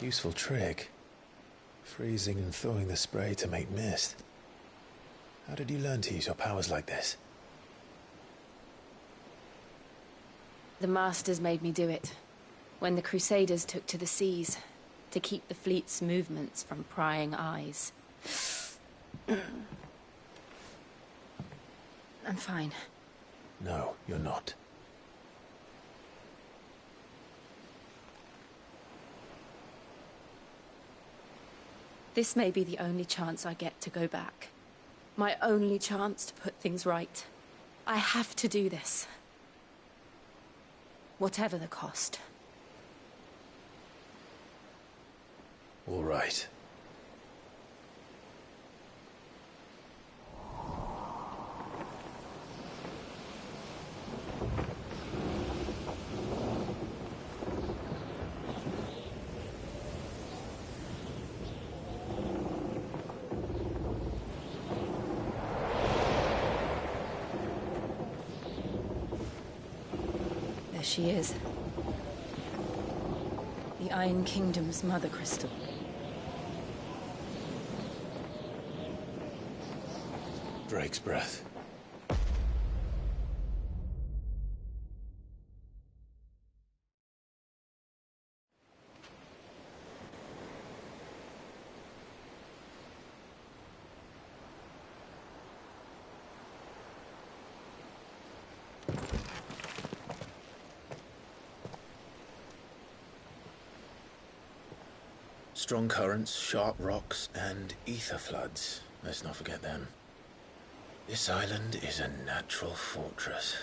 Useful trick. Freezing and thawing the spray to make mist. How did you learn to use your powers like this? The Masters made me do it. When the Crusaders took to the seas, to keep the fleet's movements from prying eyes. I'm fine. No, you're not. This may be the only chance I get to go back. My only chance to put things right. I have to do this. Whatever the cost. All right. There she is. The Iron Kingdom's Mother Crystal. Drake's breath. Strong currents, sharp rocks, and ether floods. Let's not forget them. This island is a natural fortress.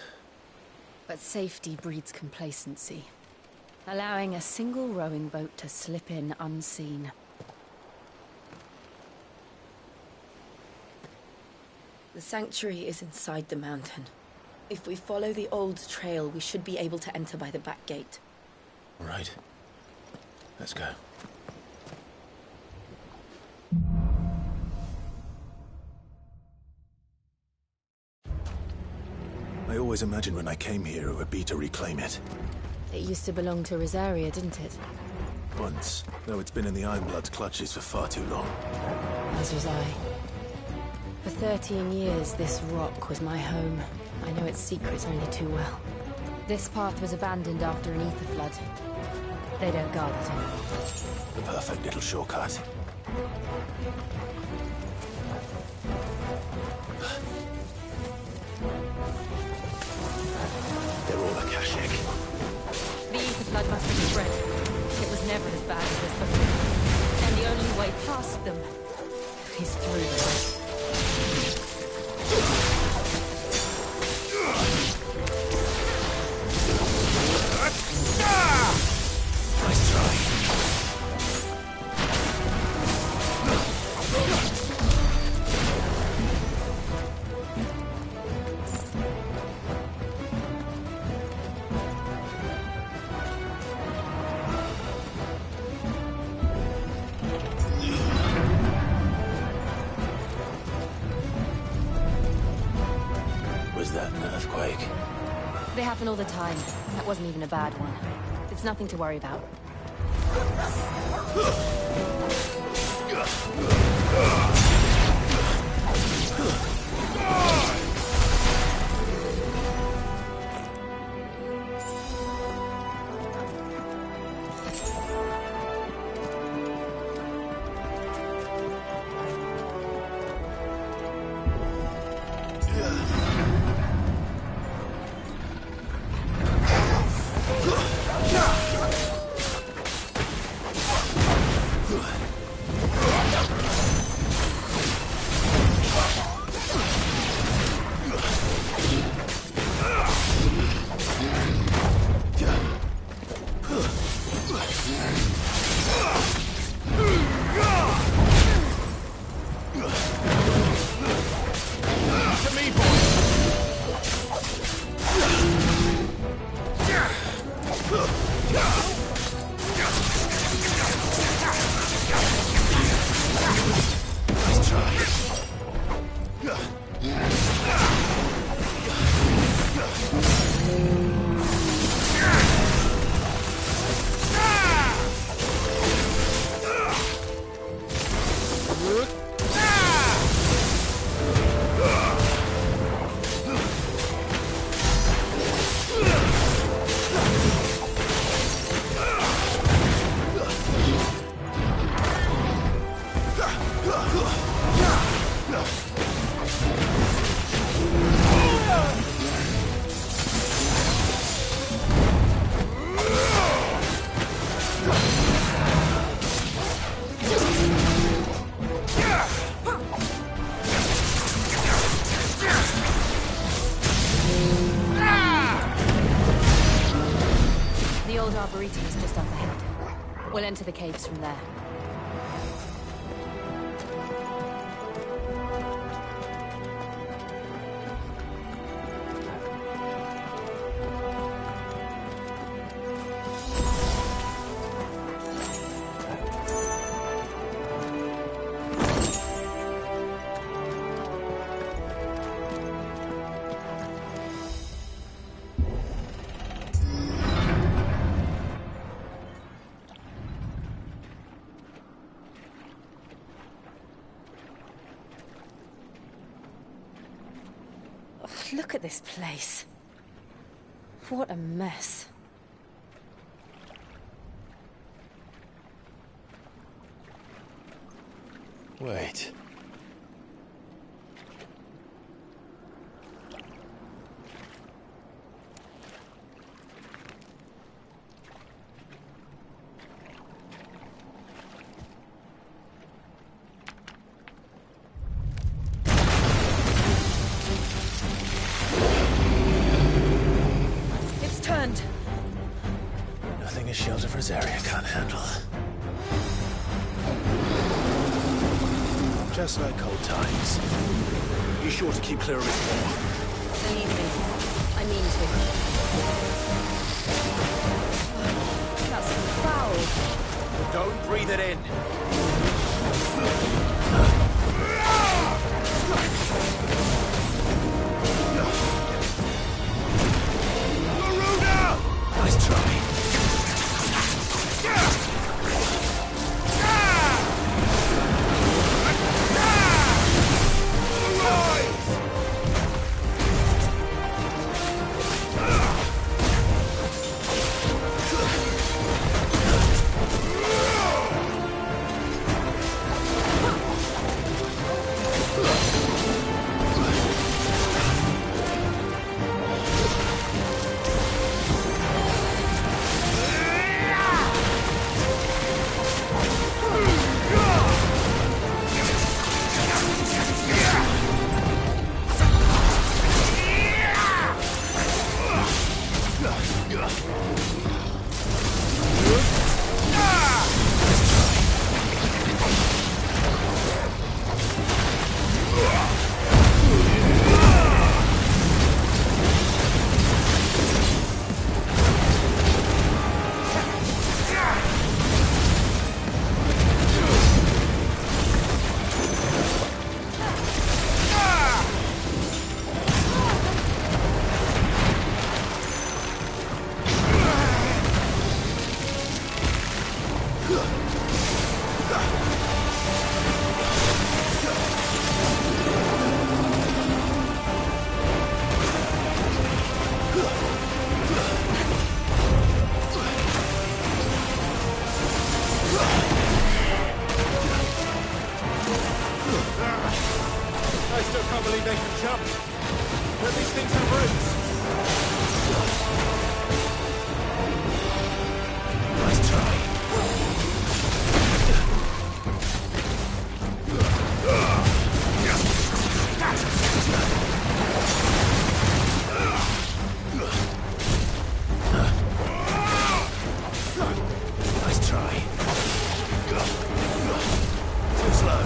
But safety breeds complacency. Allowing a single rowing boat to slip in unseen. The sanctuary is inside the mountain. If we follow the old trail, we should be able to enter by the back gate. All right. Let's go. I always imagined when I came here it would be to reclaim it. It used to belong to Rosaria, didn't it? Once, though it's been in the Ironblood's clutches for far too long. As was I. For 13 years, this rock was my home. I know its secrets only too well. This path was abandoned after an ether flood. They don't guard it anymore. The perfect little shortcut. They're all Akashic. The ether flood must have spread. It was never as bad as this before. And the only way past them is through them. Nice try. Was that an earthquake? They happen all the time. That wasn't even a bad one. It's nothing to worry about. Arboretum is just up ahead. We'll enter the caves from there. Look at this place. What a mess. Wait. It's turned. Nothing a shelter for this area can't handle. Just like old times. You sure to keep clear of its wall? Believe me, I mean to. That's foul. Don't breathe it in. Nice try. I still can't believe they can jump. But these things have roots. Nice try. Nice try. Too slow.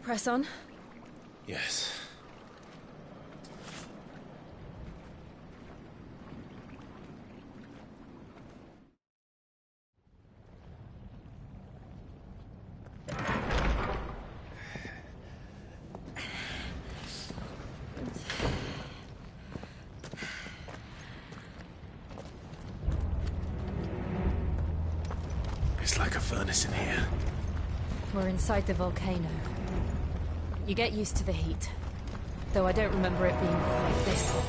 Press on. Yes. It's like a furnace in here. We're inside the volcano. You get used to the heat, though I don't remember it being quite this hot.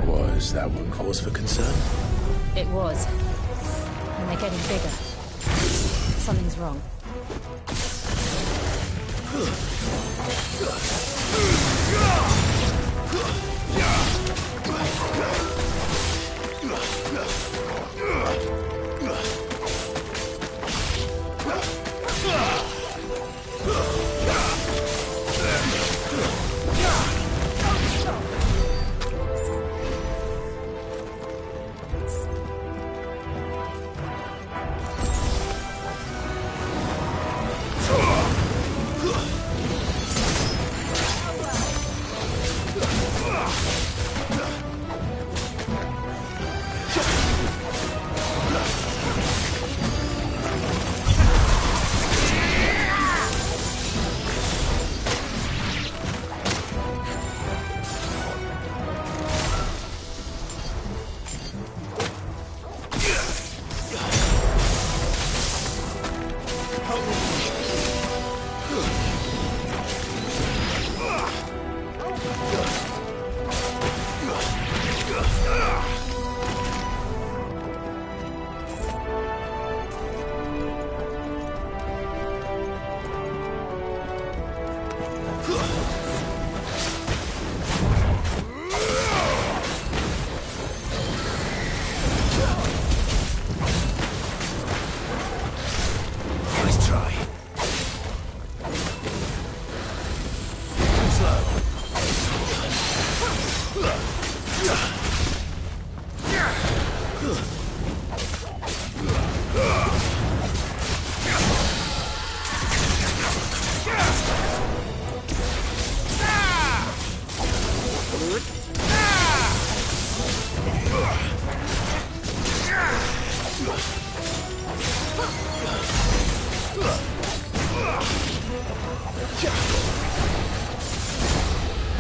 Was that one cause for concern? It was. And they're getting bigger. Something's wrong. Nice try.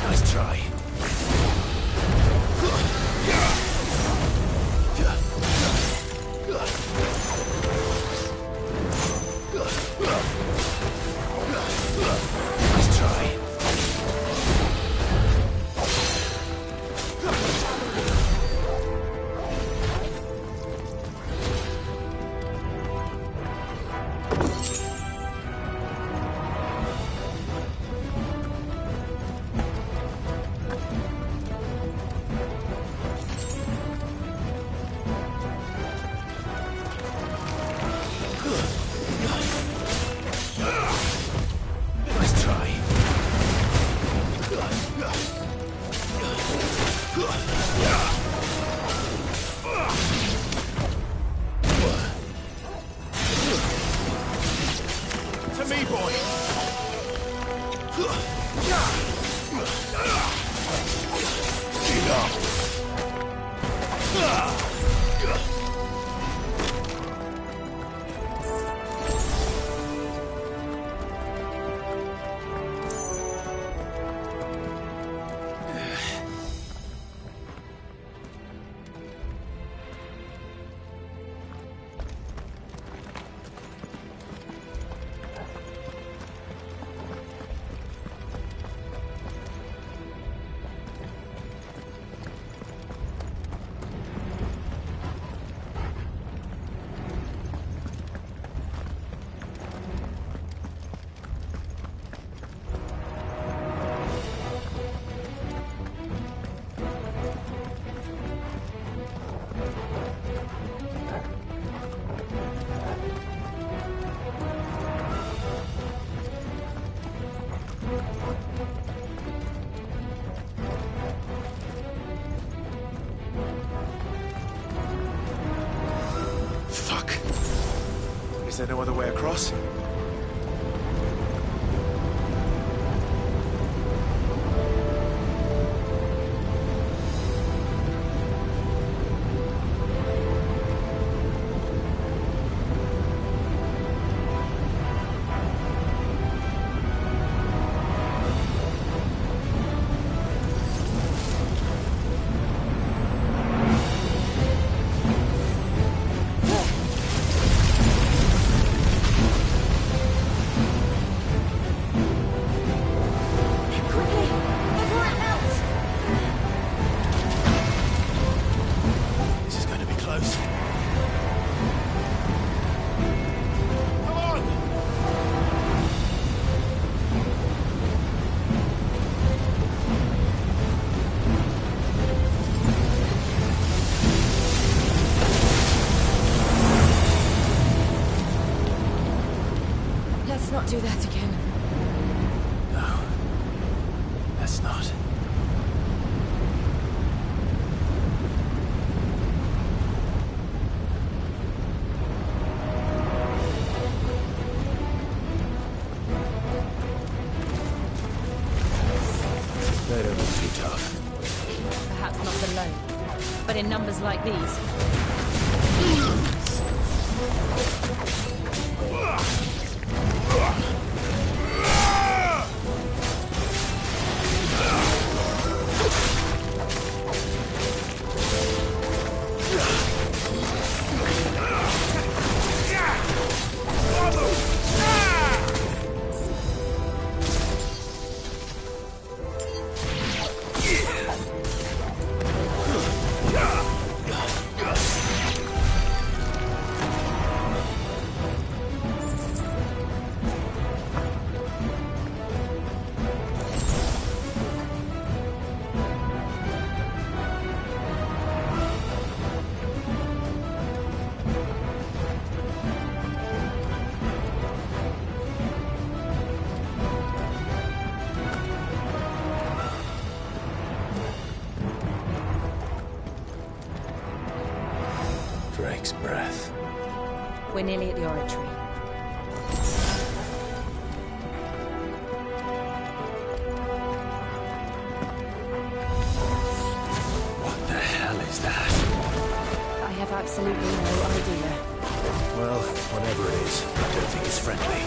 Nice try. Nice try. To me, boy. Get up. Fuck. Is there no other way across? do that again. No. Let's not. They don't look too tough. Perhaps not alone, but in numbers like these. Drake's breath. We're nearly at the oratory. What the hell is that? I have absolutely no idea. Well, whatever it is, I don't think it's friendly.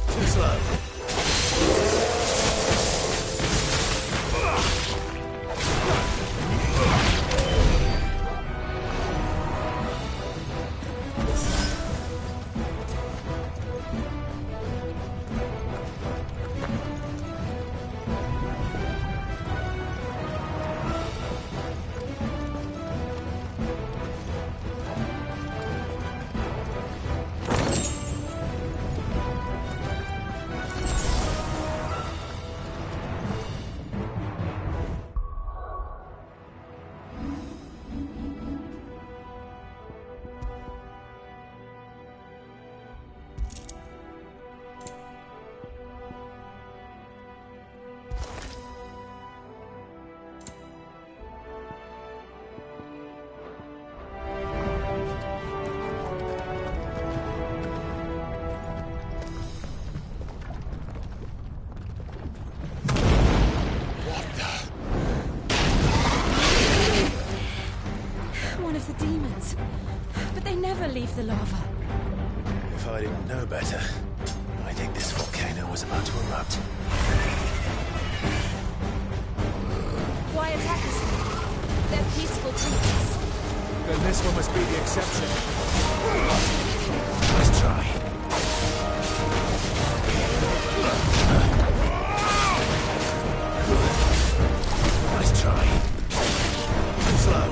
Too slow. Leave the lava. If I didn't know better, I think this volcano was about to erupt. Why attack us? They're peaceful creatures. Then this one must be the exception. Let's try. Nice try. Too slow.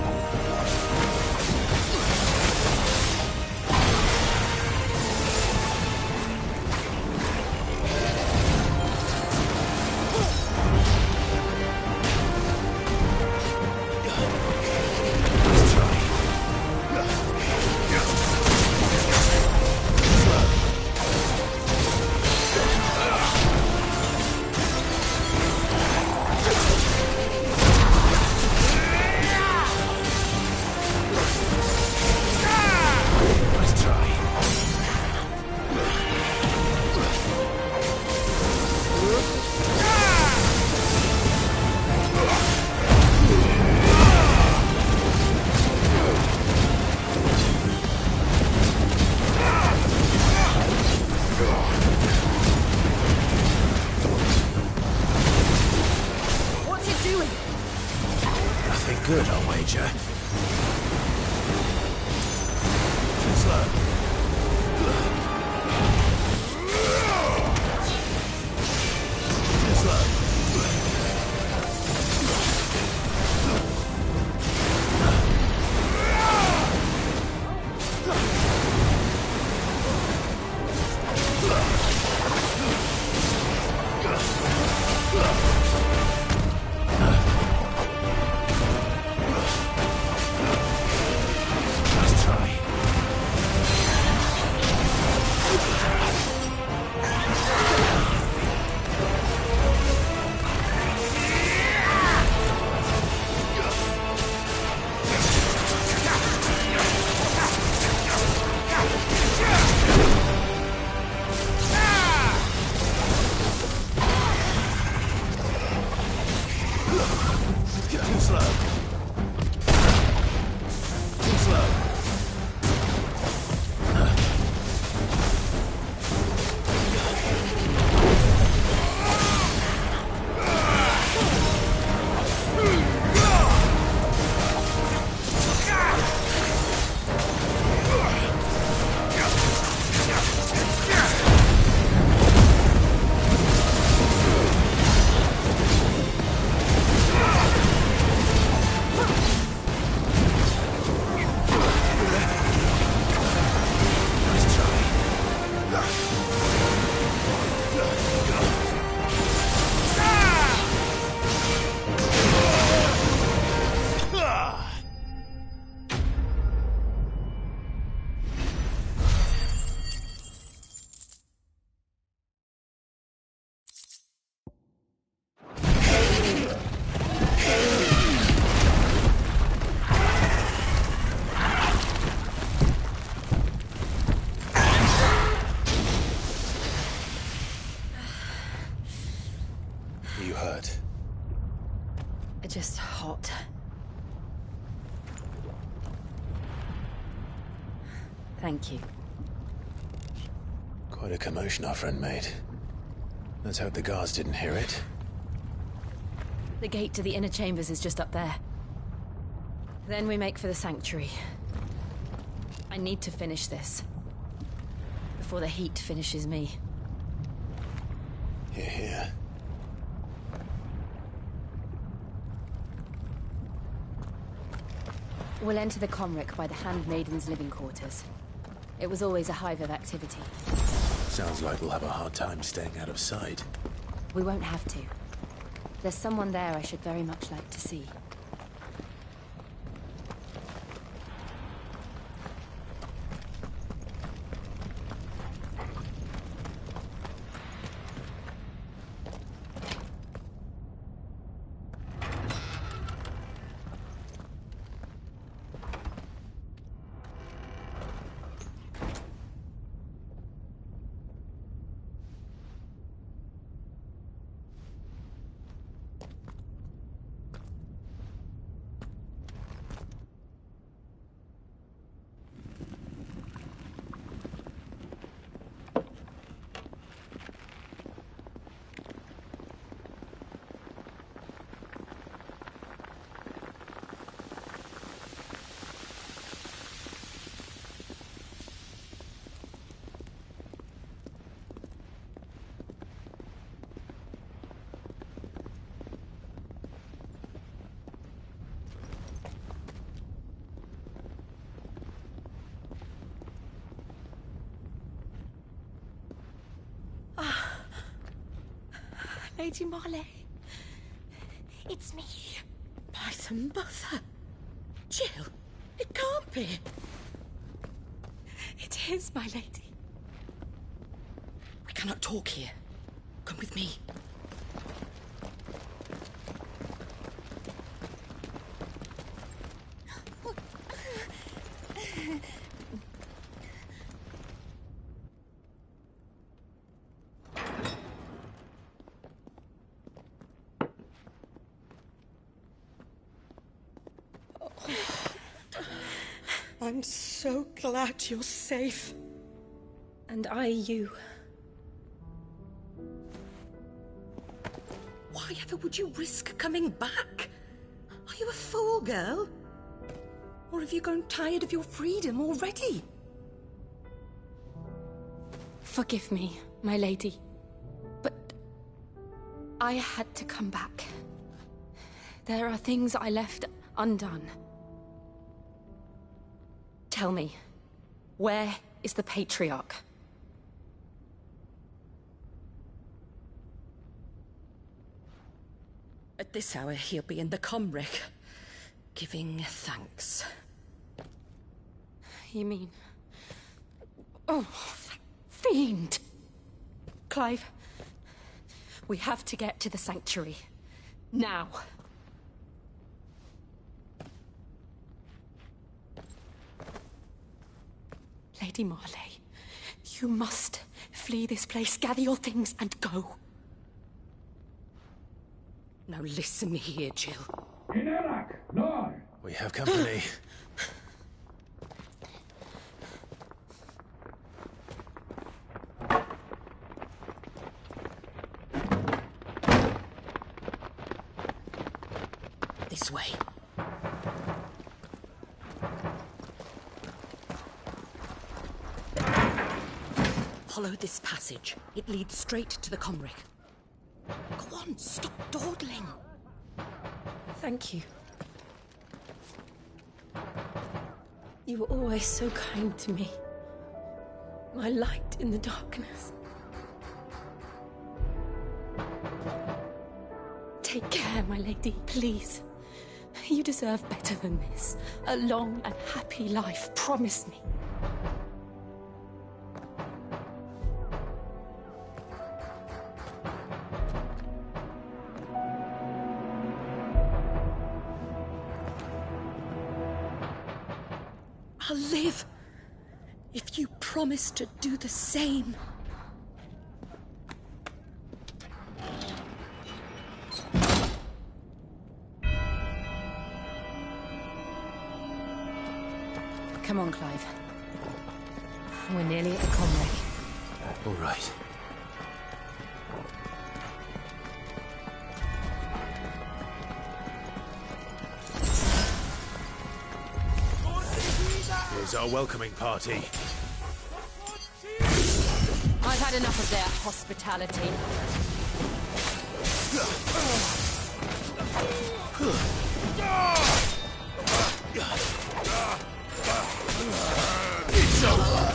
Slow. creature. Too slow. Too slow. Nice try. Too slow. Too slow. Nice try. You hurt. Just hot. Thank you. Quite a commotion our friend made. Let's hope the guards didn't hear it. The gate to the inner chambers is just up there. Then we make for the sanctuary. I need to finish this. Before the heat finishes me. Here, here. We'll enter the Comric by the Handmaiden's living quarters. It was always a hive of activity. Sounds like we'll have a hard time staying out of sight. We won't have to. There's someone there I should very much like to see. Lady Marley. It's me. By the mother. Jill, it can't be. It is, my lady. We cannot talk here. Come with me. I'm so glad you're safe. And I you. Why ever would you risk coming back? Are you a fool, girl? Or have you grown tired of your freedom already? Forgive me, my lady, but I had to come back. There are things I left undone. Tell me, where is the Patriarch? At this hour, he'll be in the Comric, giving thanks. You mean... Oh, fiend! Clive, we have to get to the sanctuary. Now. Lady Marley, you must flee this place, gather your things, and go. Now listen here, Jill. We have company. This way. Follow this passage. It leads straight to the Comric. Go on, stop dawdling. Thank you. You were always so kind to me. My light in the darkness. Take care, my lady, please. You deserve better than this. A long and happy life, promise me. I'll live if you promise to do the same. Come on, Clive. We're nearly at the Comric. All right. Here's our welcoming party. I've had enough of their hospitality. It's over.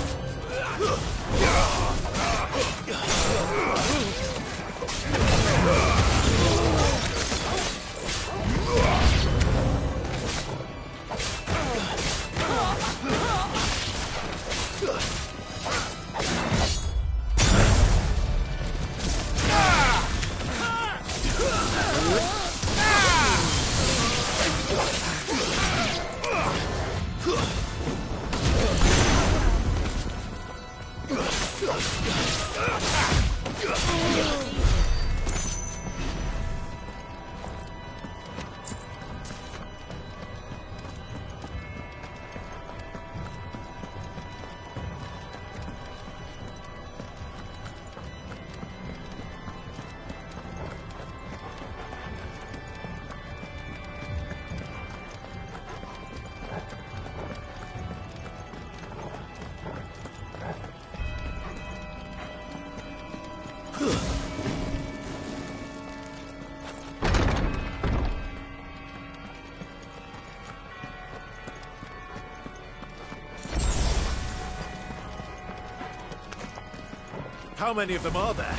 How many of them are there?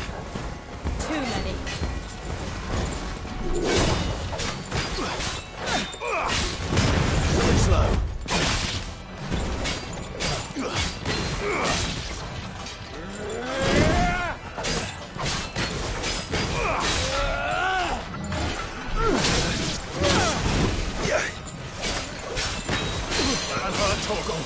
Too many. Really slow. Toggle.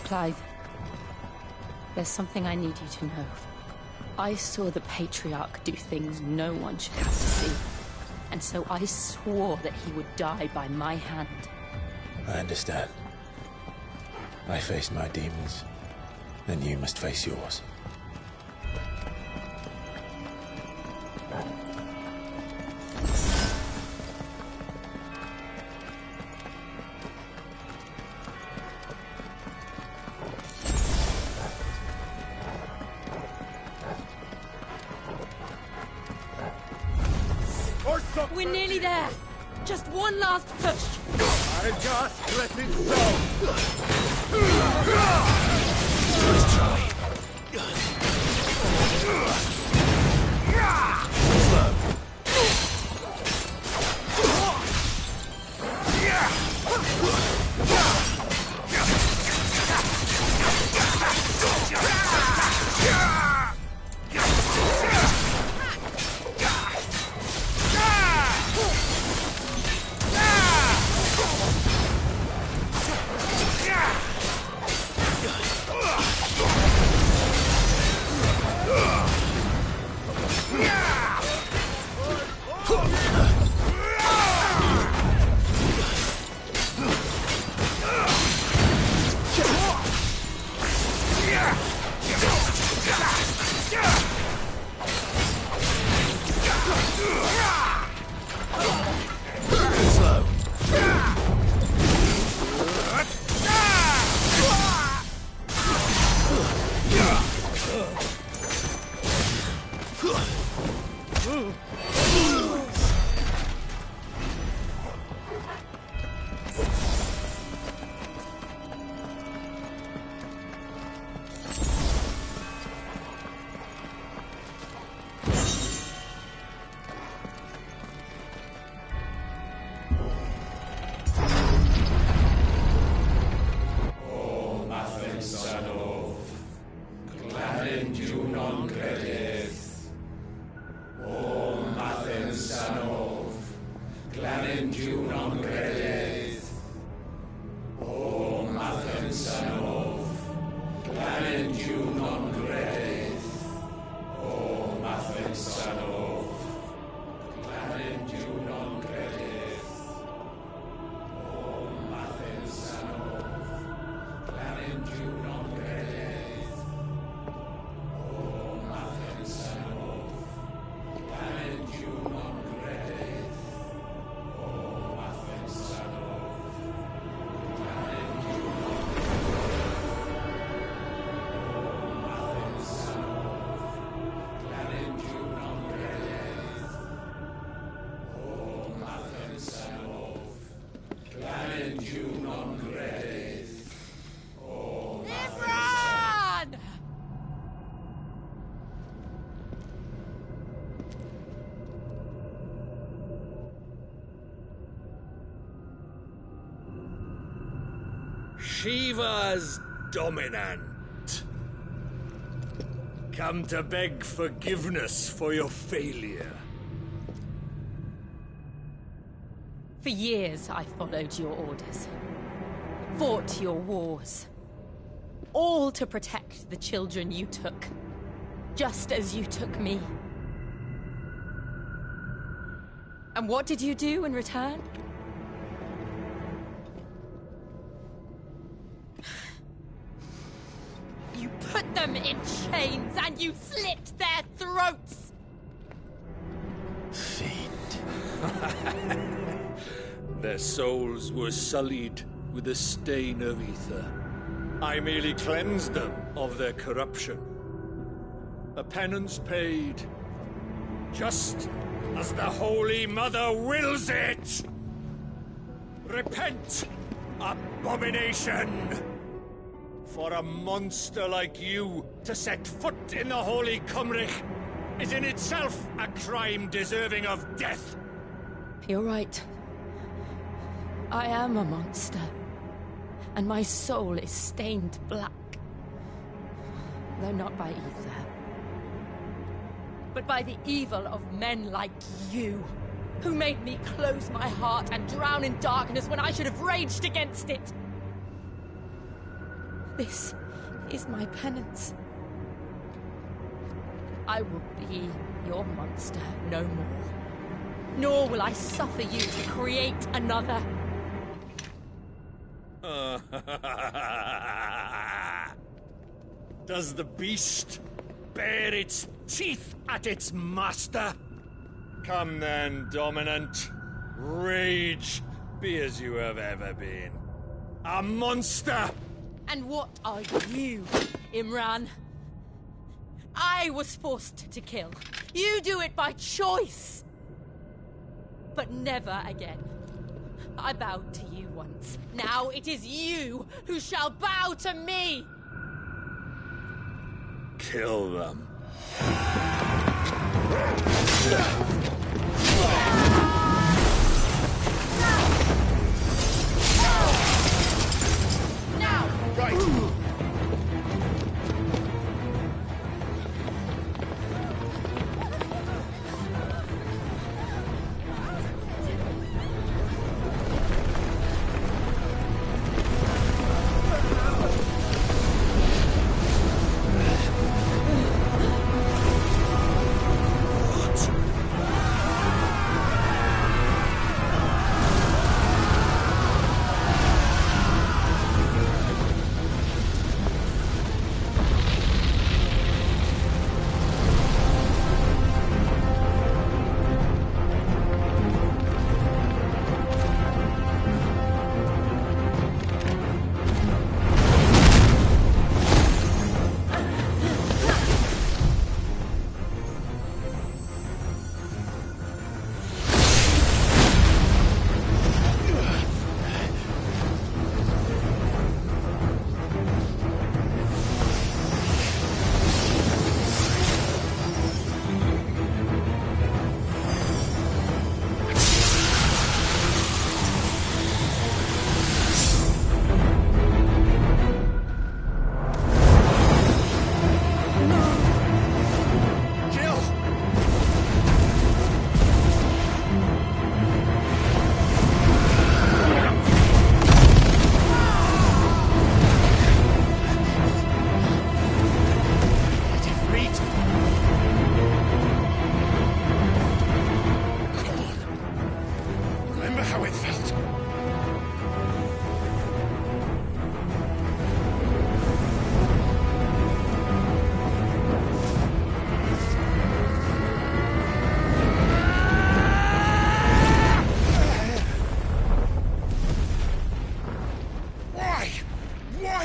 Clive, there's something I need you to know. I saw the Patriarch do things no one should have to see. And so I swore that he would die by my hand. I understand. I faced my demons, and you must face yours. We're nearly there. Just one last push. I just let it go. Let's try. Shiva's dominant. Come to beg forgiveness for your failure. For years, I followed your orders. Fought your wars. All to protect the children you took. Just as you took me. And what did you do in return? You put them in chains and you slit their throats! Fiend. Their souls were sullied with a stain of ether. I merely cleansed them of their corruption. A penance paid, just as the Holy Mother wills it! Repent, abomination! For a monster like you to set foot in the Holy Cymric is in itself a crime deserving of death. You're right. I am a monster. And my soul is stained black. Though not by ether. But by the evil of men like you, who made me close my heart and drown in darkness when I should have raged against it. This is my penance. I will be your monster no more. Nor will I suffer you to create another. Does the beast bare its teeth at its master? Come then, Dominant. Rage, be as you have ever been. A monster! And what are you, Imran? I was forced to kill. You do it by choice. But never again. I bowed to you once. Now it is you who shall bow to me! Kill them. Now! Right!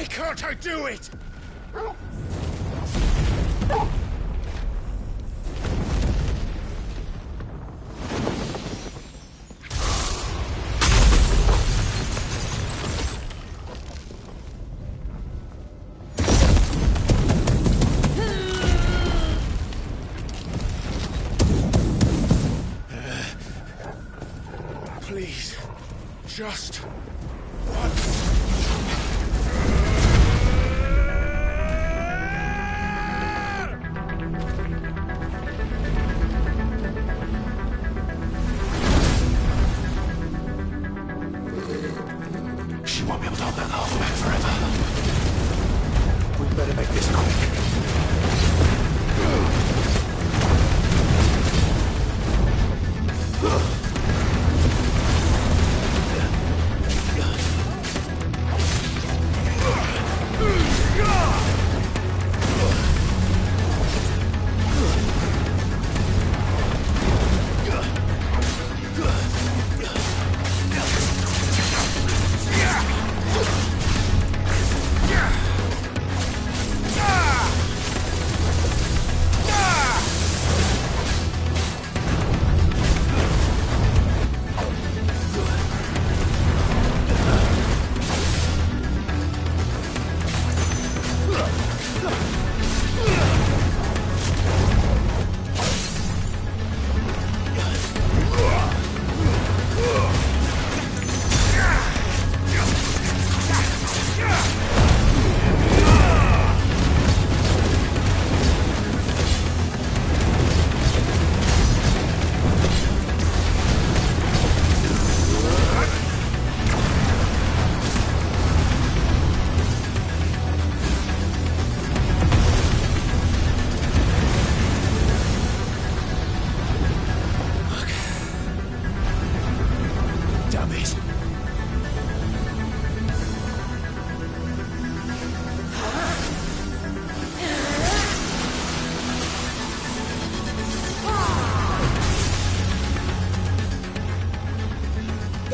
Can't I do it? Please, just once. She won't be able to hold that half back forever. We'd better make this quick.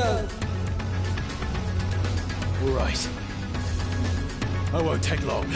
go. All right. I won't take long.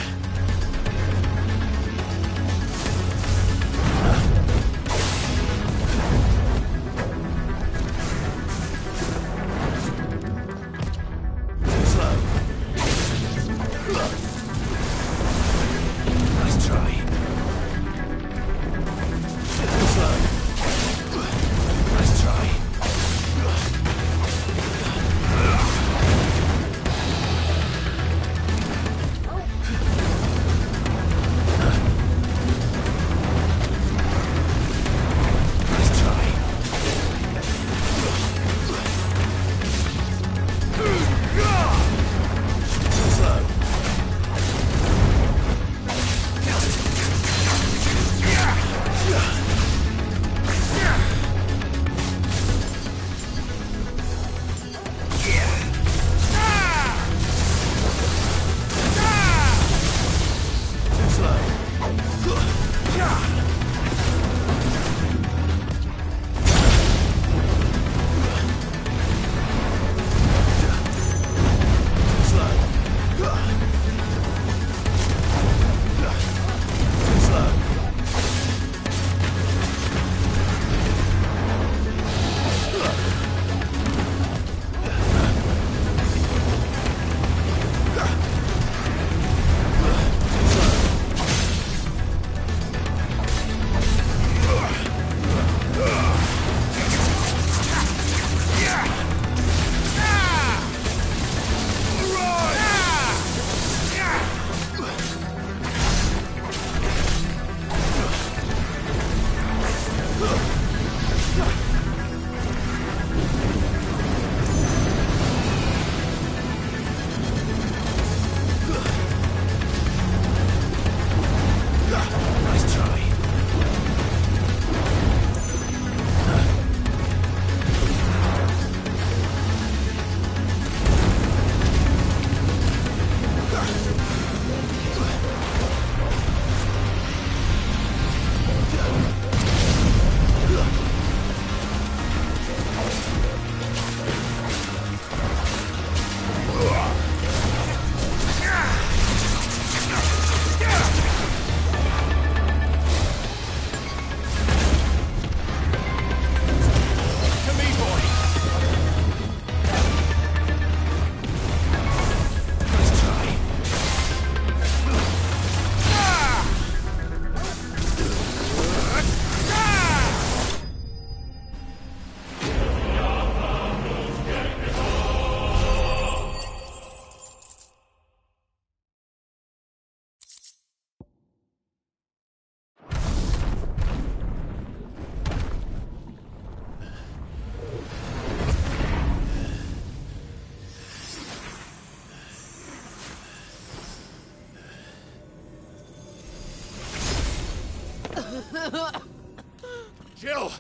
Jill!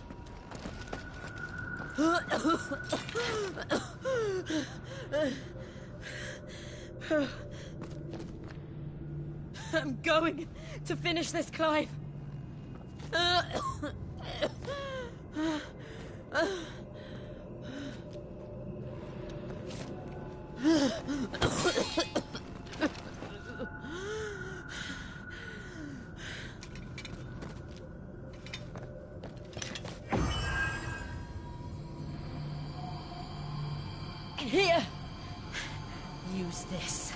I'm going to finish this, Clive. Here. Use this.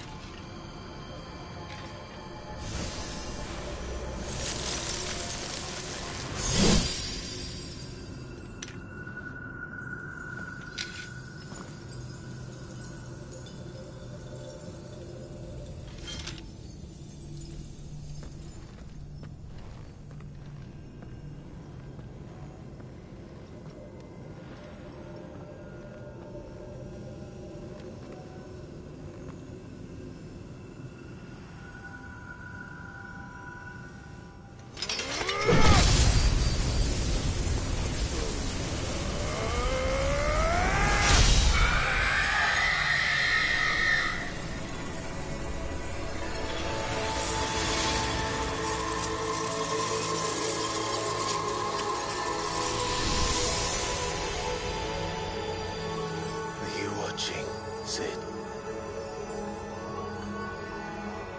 watching, Sid.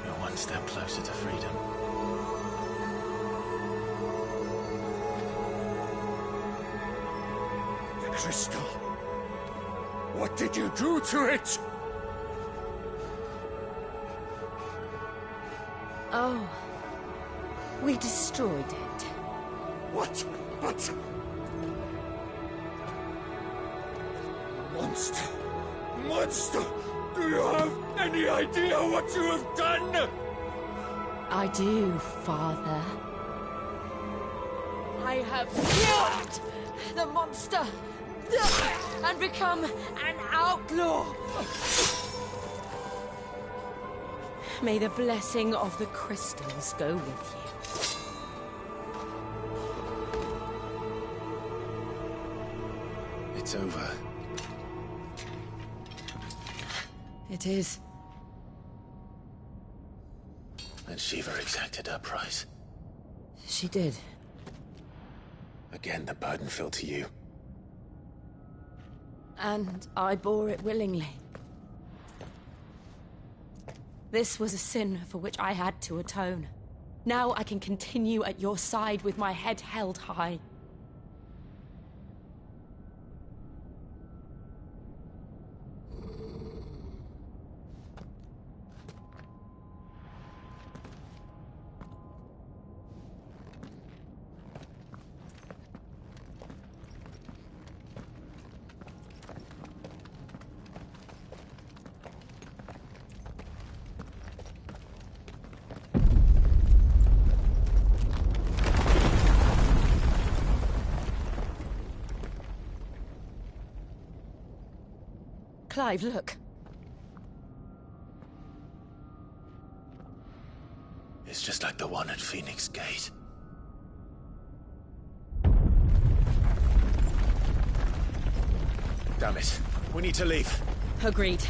You're one step closer to freedom. The crystal. What did you do to it? Oh. We destroyed it. What? But... Monster! Monster! Do you have any idea what you have done? I do, Father. I have killed the monster and become an outlaw. May the blessing of the crystals go with you. It's over. It is. And Shiva exacted her price. She did. Again, the burden fell to you. And I bore it willingly. This was a sin for which I had to atone. Now I can continue at your side with my head held high. Clive, look. It's just like the one at Phoenix Gate. Damn it. We need to leave. Agreed.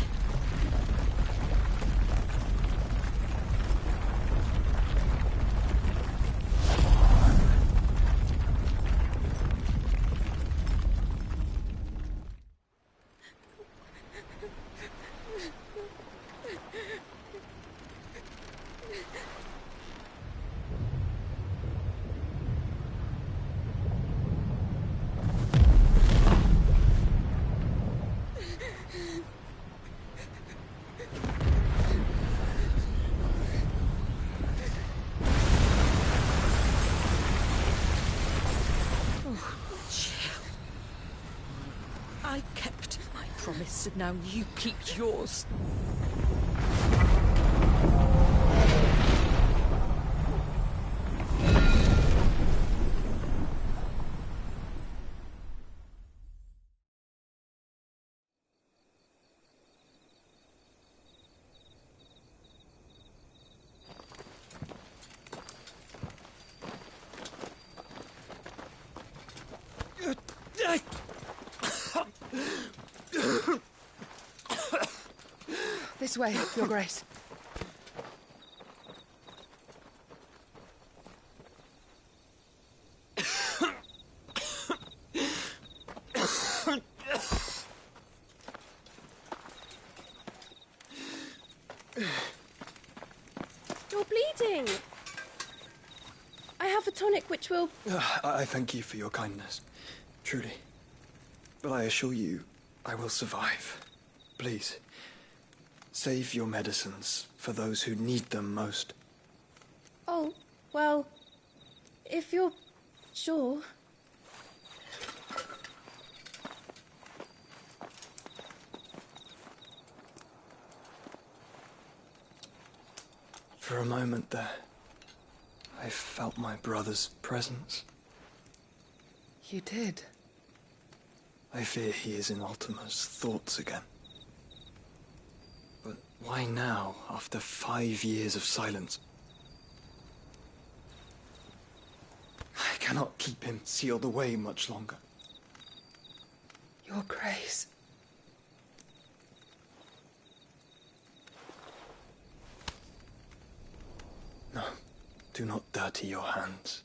I kept my promise, and now you keep yours. This way, Your Grace. You're bleeding. I have a tonic which will... I thank you for your kindness, truly. But I assure you, I will survive. Please, save your medicines for those who need them most. Oh, well, if you're sure... For a moment there, I felt my brother's presence. You did? I fear he is in Ultima's thoughts again. But why now, after 5 years of silence? I cannot keep him sealed away much longer. Your Grace. No, do not dirty your hands.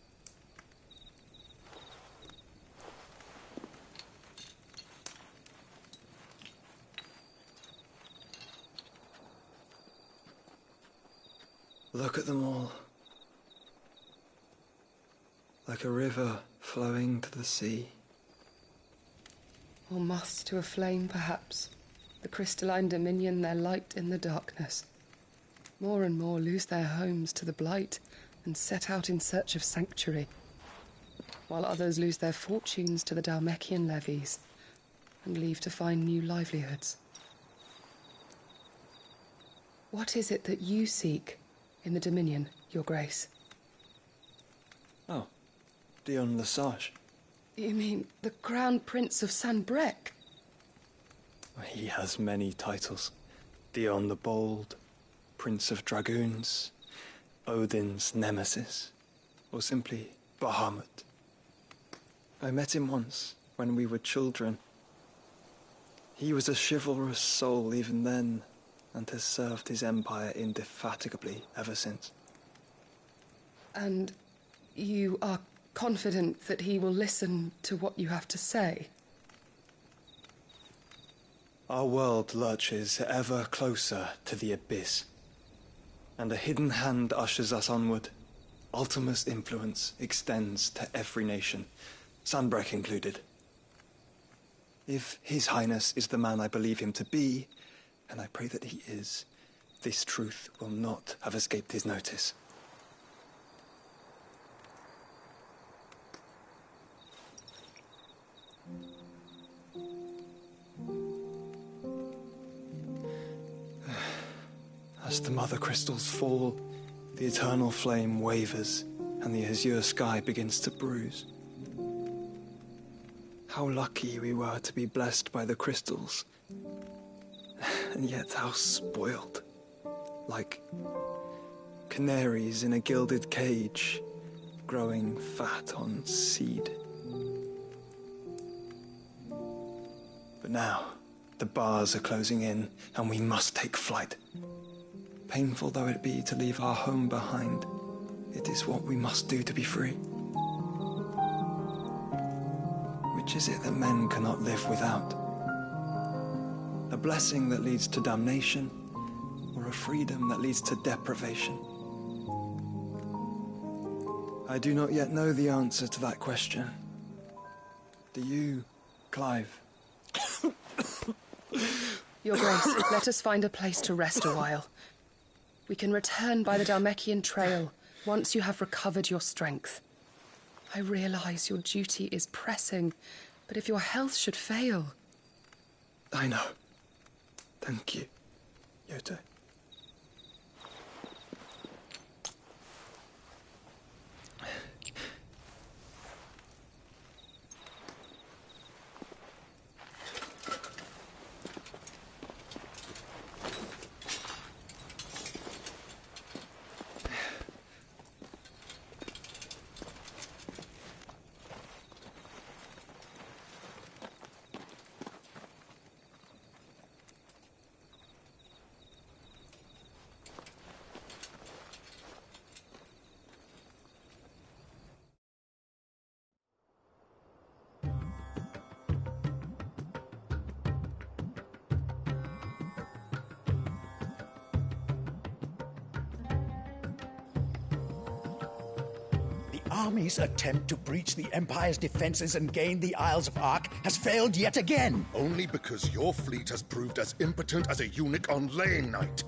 Look at them all. Like a river flowing to the sea. Or moths to a flame, perhaps. The crystalline dominion their light in the darkness. More and more lose their homes to the blight and set out in search of sanctuary, while others lose their fortunes to the Dalmekian levies and leave to find new livelihoods. What is it that you seek in the Dominion, Your Grace? Oh, Dion Lesage. You mean the Crown Prince of Sanbrec? He has many titles. Dion the Bold, Prince of Dragoons, Odin's Nemesis, or simply Bahamut. I met him once, when we were children. He was a chivalrous soul even then, and has served his empire indefatigably ever since. And you are confident that he will listen to what you have to say? Our world lurches ever closer to the abyss, and a hidden hand ushers us onward. Ultima's influence extends to every nation, Sanbrec included. If His Highness is the man I believe him to be, and I pray that he is, this truth will not have escaped his notice. As the mother crystals fall, the eternal flame wavers, and the azure sky begins to bruise. How lucky we were to be blessed by the crystals, and yet how spoiled. Like canaries in a gilded cage, growing fat on seed. But now, the bars are closing in, and we must take flight. Painful though it be to leave our home behind, it is what we must do to be free. Which is it that men cannot live without? A blessing that leads to damnation, or a freedom that leads to deprivation? I do not yet know the answer to that question. Do you, Clive? Your Grace, let us find a place to rest a while. We can return by the Dalmekian trail once you have recovered your strength. I realize your duty is pressing, but if your health should fail... I know. Thank you, Yote. Army's attempt to breach the Empire's defenses and gain the Isles of Ark has failed yet again. Only because your fleet has proved as impotent as a eunuch on laying night.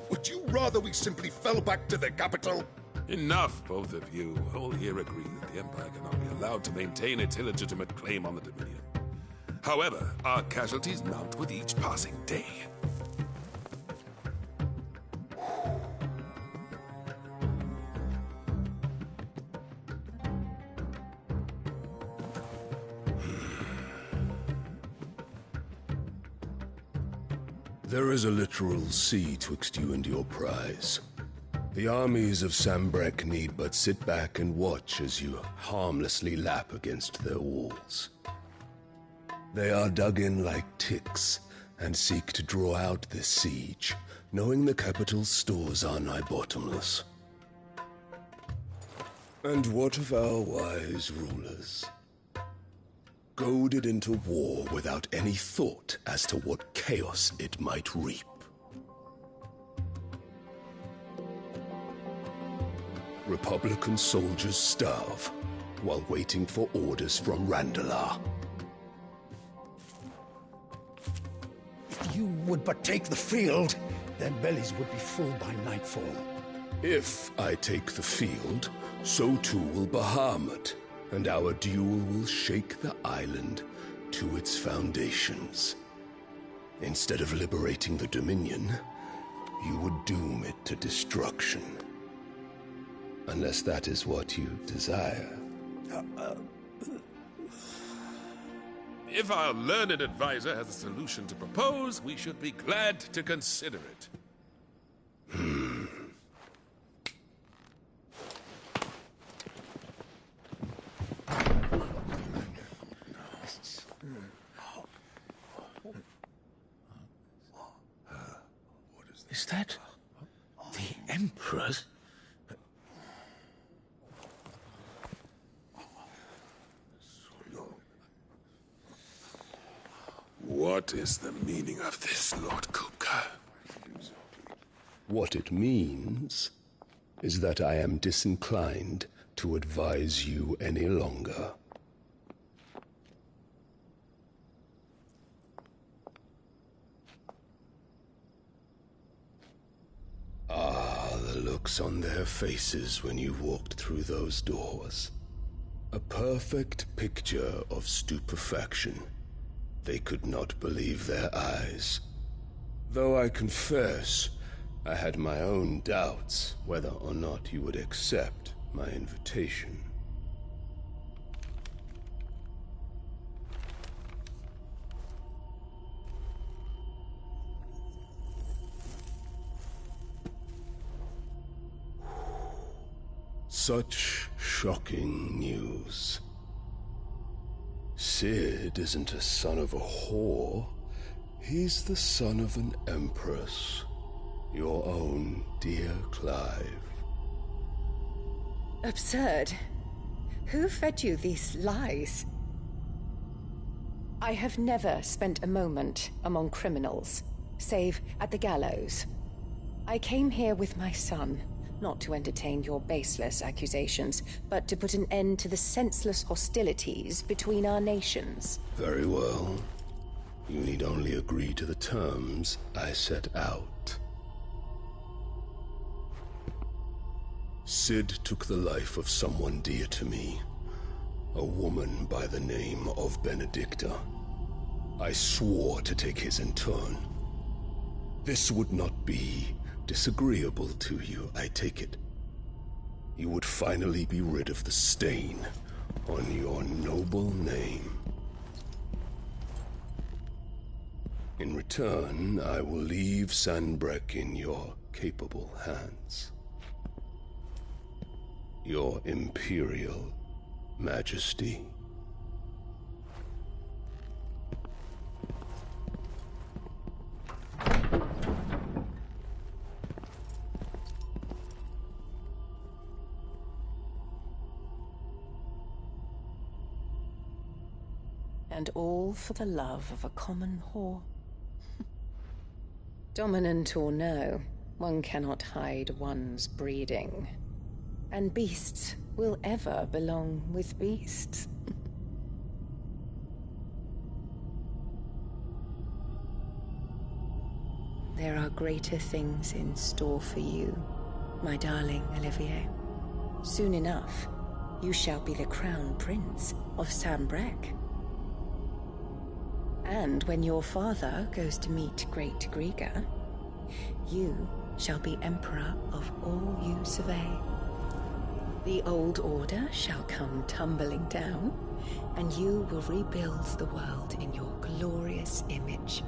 Would you rather we simply fell back to the capital? Enough, both of you. All here agree that the Empire cannot be allowed to maintain its illegitimate claim on the Dominion. However, our casualties mount with each passing day. There is a literal sea twixt you and your prize. The armies of Sanbrec need but sit back and watch as you harmlessly lap against their walls. They are dug in like ticks and seek to draw out this siege, knowing the capital's stores are nigh bottomless. And what of our wise rulers? Goaded into war without any thought as to what chaos it might reap. Republican soldiers starve while waiting for orders from Randalar. If you would but take the field, their bellies would be full by nightfall. If I take the field, so too will Bahamut, and our duel will shake the island to its foundations. Instead of liberating the Dominion, you would doom it to destruction. Unless that is what you desire. If our learned advisor has a solution to propose, we should be glad to consider it. Is that the Emperor's? What is the meaning of this, Lord Kupka? What it means is that I am disinclined to advise you any longer. Ah, the looks on their faces when you walked through those doors. A perfect picture of stupefaction. They could not believe their eyes. Though I confess, I had my own doubts whether or not you would accept my invitation. Such shocking news. Sid isn't a son of a whore. He's the son of an empress. Your own dear Clive. Absurd. Who fed you these lies? I have never spent a moment among criminals, save at the gallows. I came here with my son, not to entertain your baseless accusations, but to put an end to the senseless hostilities between our nations. Very well. You need only agree to the terms I set out. Sid took the life of someone dear to me, a woman by the name of Benedicta. I swore to take his in turn. This would not be disagreeable to you, I take it. You would finally be rid of the stain on your noble name. In return, I will leave Sanbreque in your capable hands. Your Imperial Majesty. And all for the love of a common whore. Dominant or no, one cannot hide one's breeding. And beasts will ever belong with beasts. There are greater things in store for you, my darling Olivier. Soon enough, you shall be the crown prince of Sanbreque. And when your father goes to meet Great Griga, you shall be emperor of all you survey. The old order shall come tumbling down, and you will rebuild the world in your glorious image.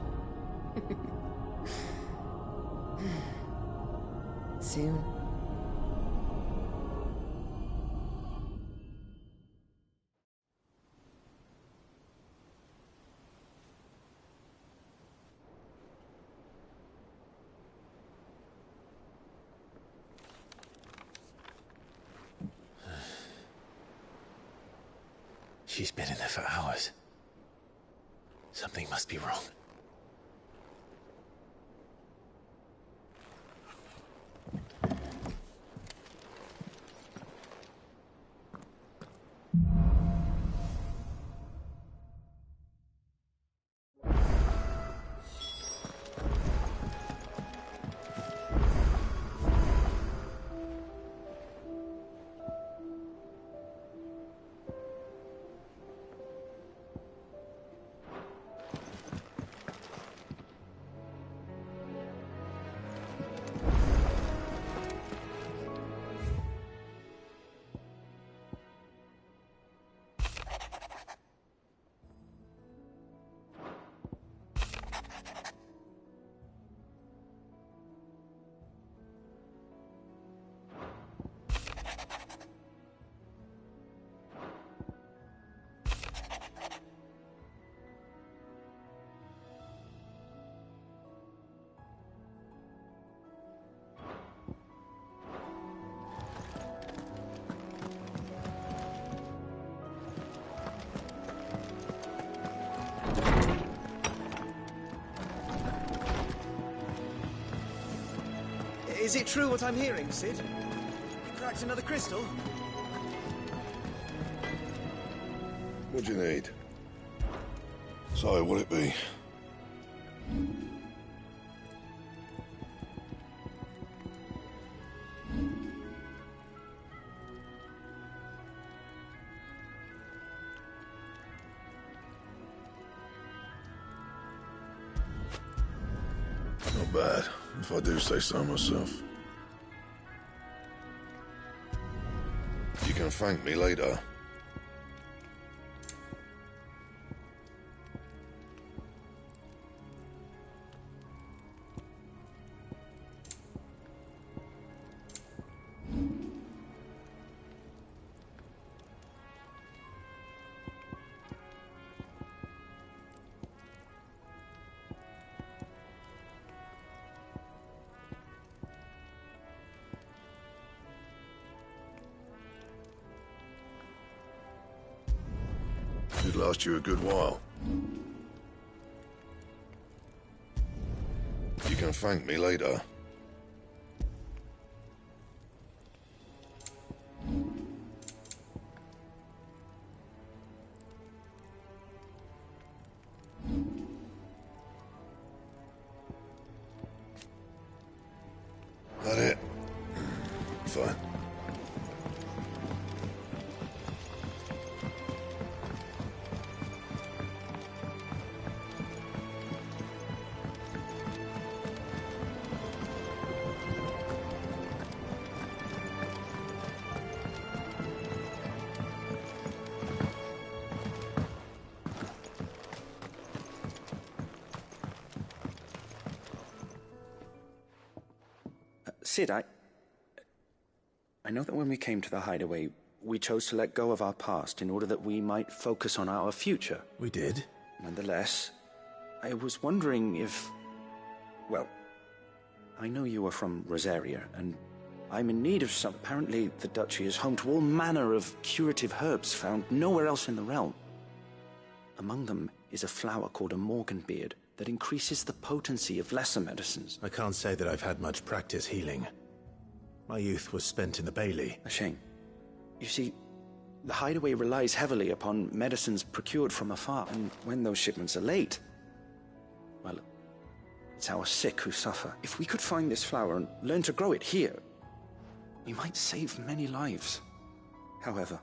Soon. She's been in there for hours. Something must be wrong. Is it true what I'm hearing, Sid? Cracked another crystal? What do you need? So, what'll it be? Not bad, if I do say so myself. You can thank me later. It'd last you a good while. You can thank me later. That it? Fine. Sid, I know that when we came to the hideaway, we chose to let go of our past in order that we might focus on our future. We did? Nonetheless, I was wondering if... Well, I know you are from Rosaria, and I'm in need of some... Apparently, the Duchy is home to all manner of curative herbs found nowhere else in the realm. Among them is a flower called a Morganbeard that increases the potency of lesser medicines. I can't say that I've had much practice healing. My youth was spent in the Bailey. A shame. You see, the hideaway relies heavily upon medicines procured from afar, and when those shipments are late, well, it's our sick who suffer. If we could find this flower and learn to grow it here, we might save many lives. However,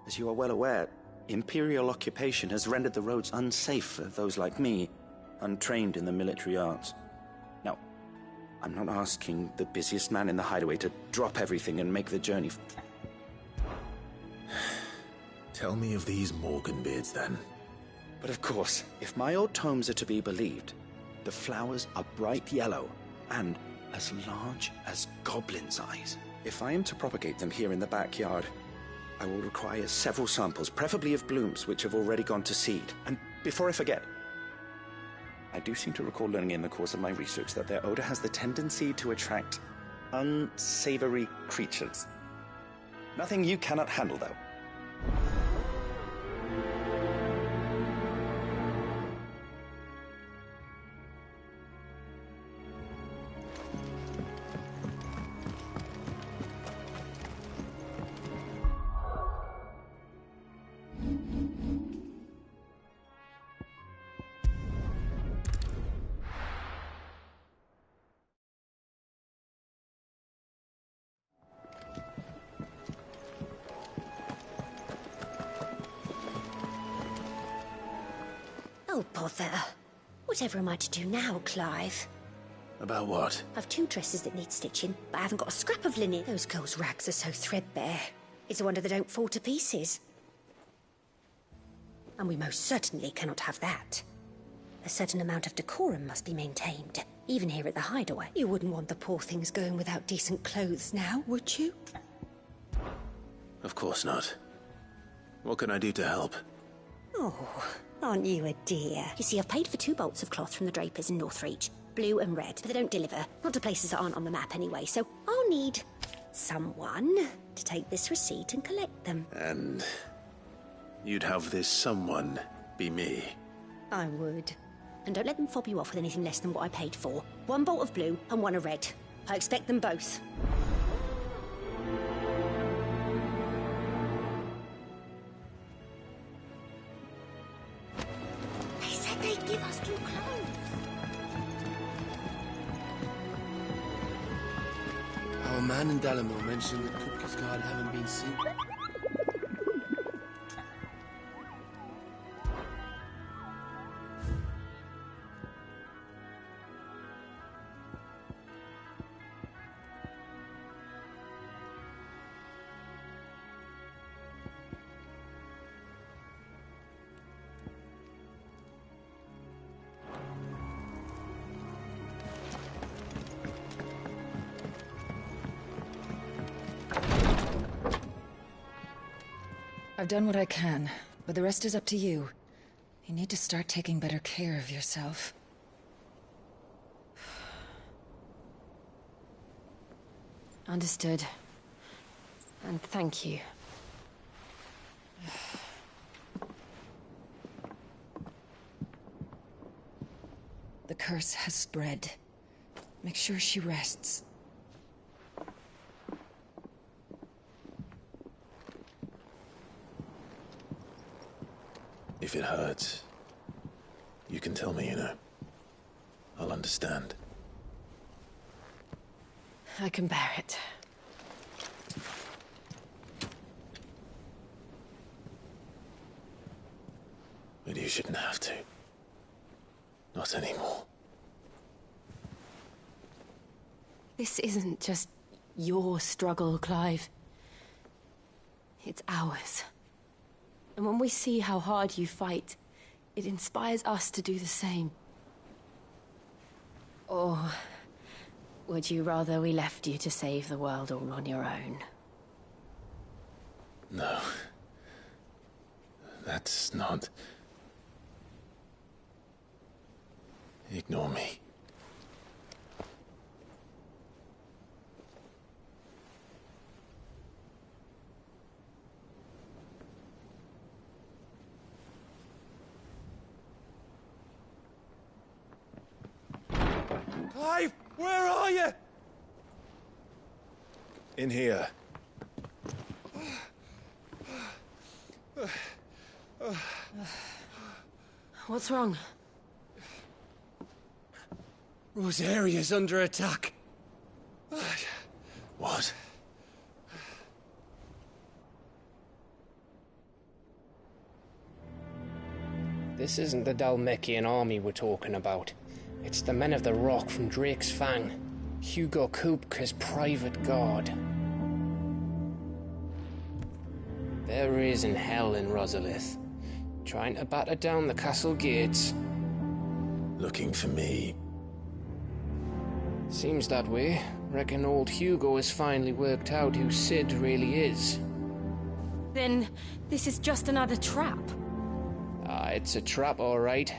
as you are well aware, Imperial occupation has rendered the roads unsafe for those like me, untrained in the military arts. Now, I'm not asking the busiest man in the hideaway to drop everything and make the journey. Tell me of these Morganbeards, then. But of course, if my old tomes are to be believed, the flowers are bright yellow and as large as goblins' eyes. If I am to propagate them here in the backyard, I will require several samples, preferably of blooms which have already gone to seed. And before I forget, I do seem to recall learning in the course of my research that their odor has the tendency to attract unsavory creatures. Nothing you cannot handle, though. Oh, bother. Whatever am I to do now, Clive? About what? I've 2 dresses that need stitching, but I haven't got a scrap of linen. Those girls' rags are so threadbare. It's a wonder they don't fall to pieces. And we most certainly cannot have that. A certain amount of decorum must be maintained, even here at the hideaway. You wouldn't want the poor things going without decent clothes now, would you? Of course not. What can I do to help? Oh, aren't you a dear? You see, I've paid for 2 bolts of cloth from the drapers in Northreach. Blue and red, but they don't deliver. Not to places that aren't on the map anyway, so I'll need someone to take this receipt and collect them. And you'd have this someone be me? I would. And don't let them fob you off with anything less than what I paid for. 1 bolt of blue and 1 of red. I expect them both. They said they'd give us new clothes. Our man in Delamore mentioned that Kupka's guard haven't been seen. I've done what I can, but the rest is up to you. You need to start taking better care of yourself. Understood. And thank you. The curse has spread. Make sure she rests. If it hurts, you can tell me, you know. I'll understand. I can bear it. But you shouldn't have to. Not anymore. This isn't just your struggle, Clive. It's ours. And when we see how hard you fight, it inspires us to do the same. Or would you rather we left you to save the world all on your own? No. That's not... Ignore me. Clive, where are you? In here. What's wrong? Rosaria's under attack. What? This isn't the Dalmekian army we're talking about. It's the men of the Rock from Drake's Fang. Hugo Kupka's private guard. There is in hell in Rosalith, trying to batter down the castle gates. Looking for me. Seems that way. Reckon old Hugo has finally worked out who Sid really is. Then this is just another trap. Ah, it's a trap, all right.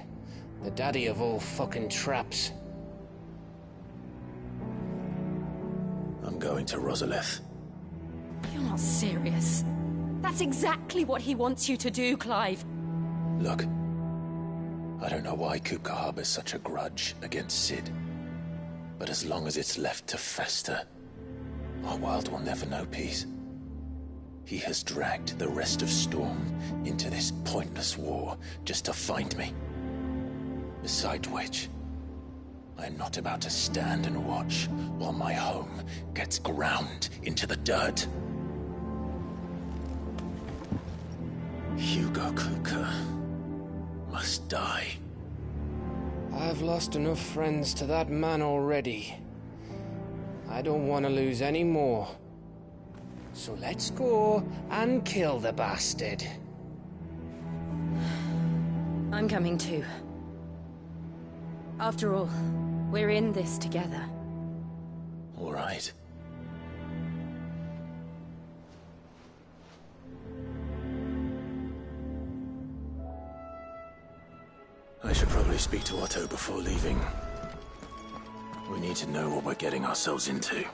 The daddy of all fucking traps. I'm going to Rosalith. You're not serious. That's exactly what he wants you to do, Clive. Look, I don't know why Kupka harbors such a grudge against Sid. But as long as it's left to fester, our world will never know peace. He has dragged the rest of Storm into this pointless war just to find me. Beside which, I am not about to stand and watch while my home gets ground into the dirt. Hugo Kupka must die. I've lost enough friends to that man already. I don't want to lose any more. So let's go and kill the bastard. I'm coming too. After all, we're in this together. All right. I should probably speak to Otto before leaving. We need to know what we're getting ourselves into.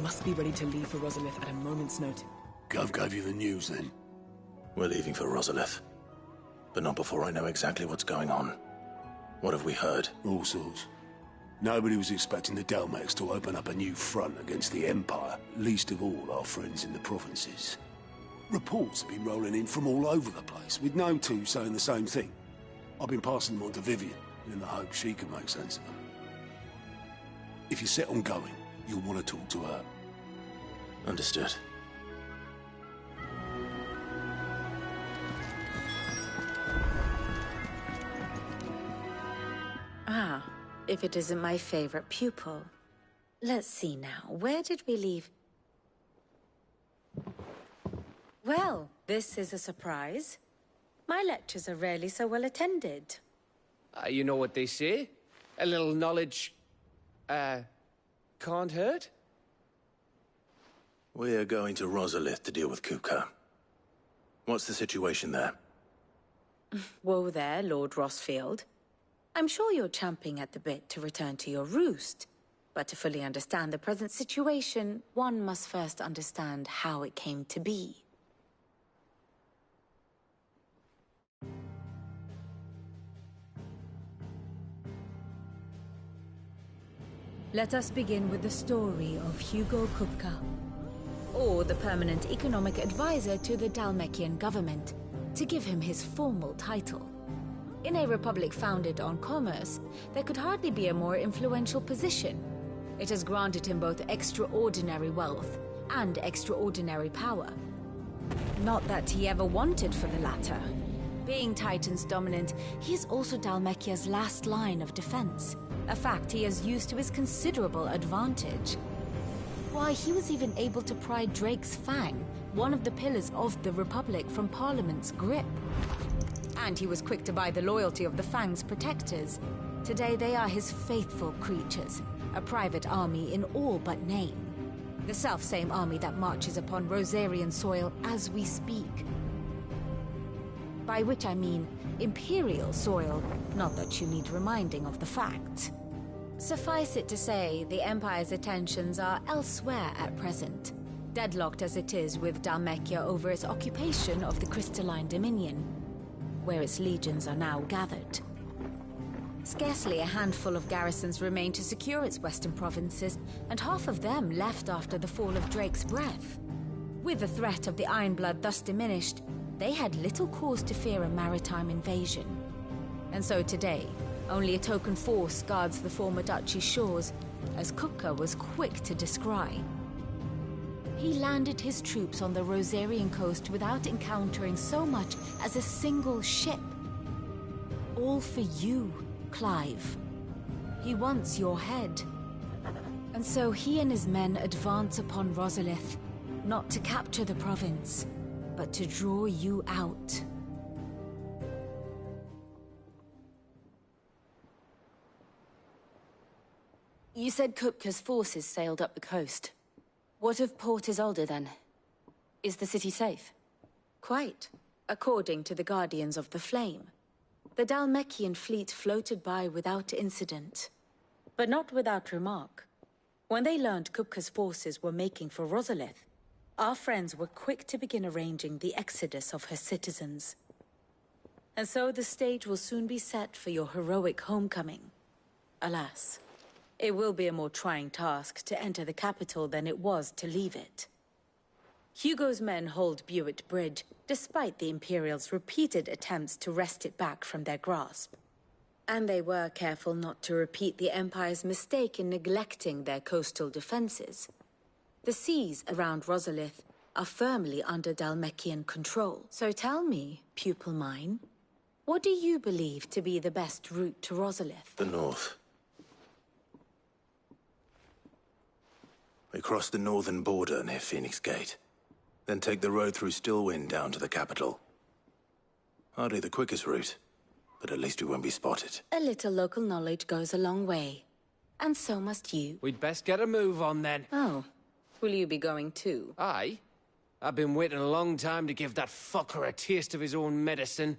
must be ready to leave for Rosalith at a moment's notice. Gov gave you the news, then? We're leaving for Rosalith. But not before I know exactly what's going on. What have we heard? All sorts. Nobody was expecting the Dalmex to open up a new front against the Empire, least of all our friends in the provinces. Reports have been rolling in from all over the place, with no two saying the same thing. I've been passing them on to Vivian, in the hope she can make sense of them. If you're set on going, you'll want to talk to her. Understood. Ah, if it isn't my favorite pupil. Let's see now, where did we leave? Well, this is a surprise. My lectures are rarely so well attended. You know what they say? A little knowledge, can't hurt? We're going to Rosalith to deal with Kupka. What's the situation there? Whoa there, Lord Rossfield. I'm sure you're champing at the bit to return to your roost. But to fully understand the present situation, one must first understand how it came to be. Let us begin with the story of Hugo Kupka, or the permanent economic advisor to the Dalmekian government, to give him his formal title. In a republic founded on commerce, there could hardly be a more influential position. It has granted him both extraordinary wealth and extraordinary power. Not that he ever wanted for the latter. Being Titan's dominant, he is also Dalmekia's last line of defense, a fact he has used to his considerable advantage. Why, he was even able to pry Drake's Fang, one of the pillars of the Republic, from Parliament's grip. And he was quick to buy the loyalty of the Fang's protectors. Today they are his faithful creatures, a private army in all but name. The self-same army that marches upon Rosarian soil as we speak. By which I mean Imperial soil, not that you need reminding of the fact. Suffice it to say, the Empire's attentions are elsewhere at present, deadlocked as it is with Dalmekia over its occupation of the Crystalline Dominion, where its legions are now gathered. Scarcely a handful of garrisons remain to secure its western provinces, and half of them left after the fall of Drake's Breath. With the threat of the Ironblood thus diminished, they had little cause to fear a maritime invasion. And so today, only a token force guards the former duchy's shores, as Kupka was quick to descry. He landed his troops on the Rosarian coast without encountering so much as a single ship. All for you, Clive. He wants your head. And so he and his men advance upon Rosalith, not to capture the province, but to draw you out. You said Kupka's forces sailed up the coast. What of Port Isolde, then? Is the city safe? Quite, according to the Guardians of the Flame. The Dalmekian fleet floated by without incident. But not without remark. When they learned Kupka's forces were making for Rosalith, our friends were quick to begin arranging the exodus of her citizens. And so the stage will soon be set for your heroic homecoming. Alas, it will be a more trying task to enter the capital than it was to leave it. Hugo's men hold Buett Bridge, despite the Imperials' repeated attempts to wrest it back from their grasp. And they were careful not to repeat the Empire's mistake in neglecting their coastal defenses. The seas around Rosalith are firmly under Dalmekian control. So tell me, pupil mine, what do you believe to be the best route to Rosalith? The north. We cross the northern border near Phoenix Gate, then take the road through Stillwind down to the capital. Hardly the quickest route, but at least we won't be spotted. A little local knowledge goes a long way. And so must you. We'd best get a move on then. Oh. Will you be going too? Aye. I've been waiting a long time to give that fucker a taste of his own medicine.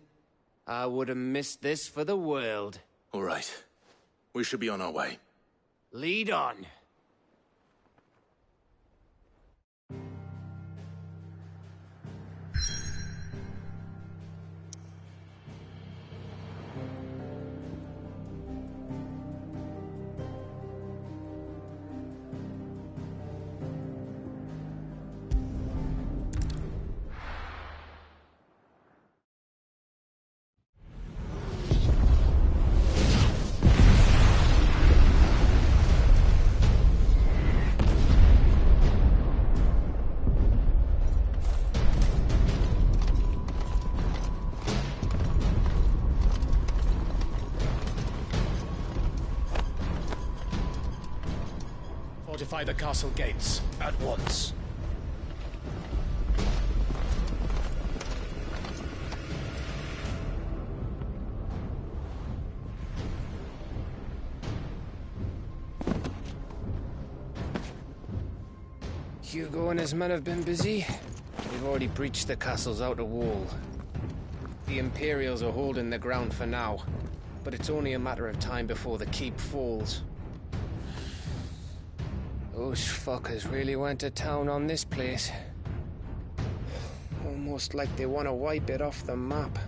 I would have missed this for the world. All right. We should be on our way. Lead on. Fortify the castle gates, at once. Hugo and his men have been busy. We've already breached the castle's outer wall. The Imperials are holding the ground for now, but it's only a matter of time before the keep falls. Those fuckers really went to town on this place. Almost like they want to wipe it off the map.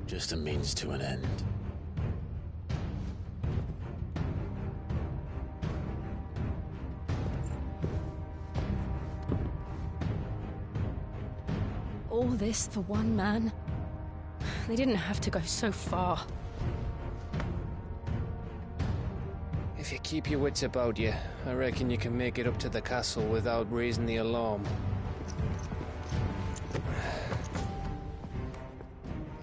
Just a means to an end. All this for one man? They didn't have to go so far. If you keep your wits about you, I reckon you can make it up to the castle without raising the alarm.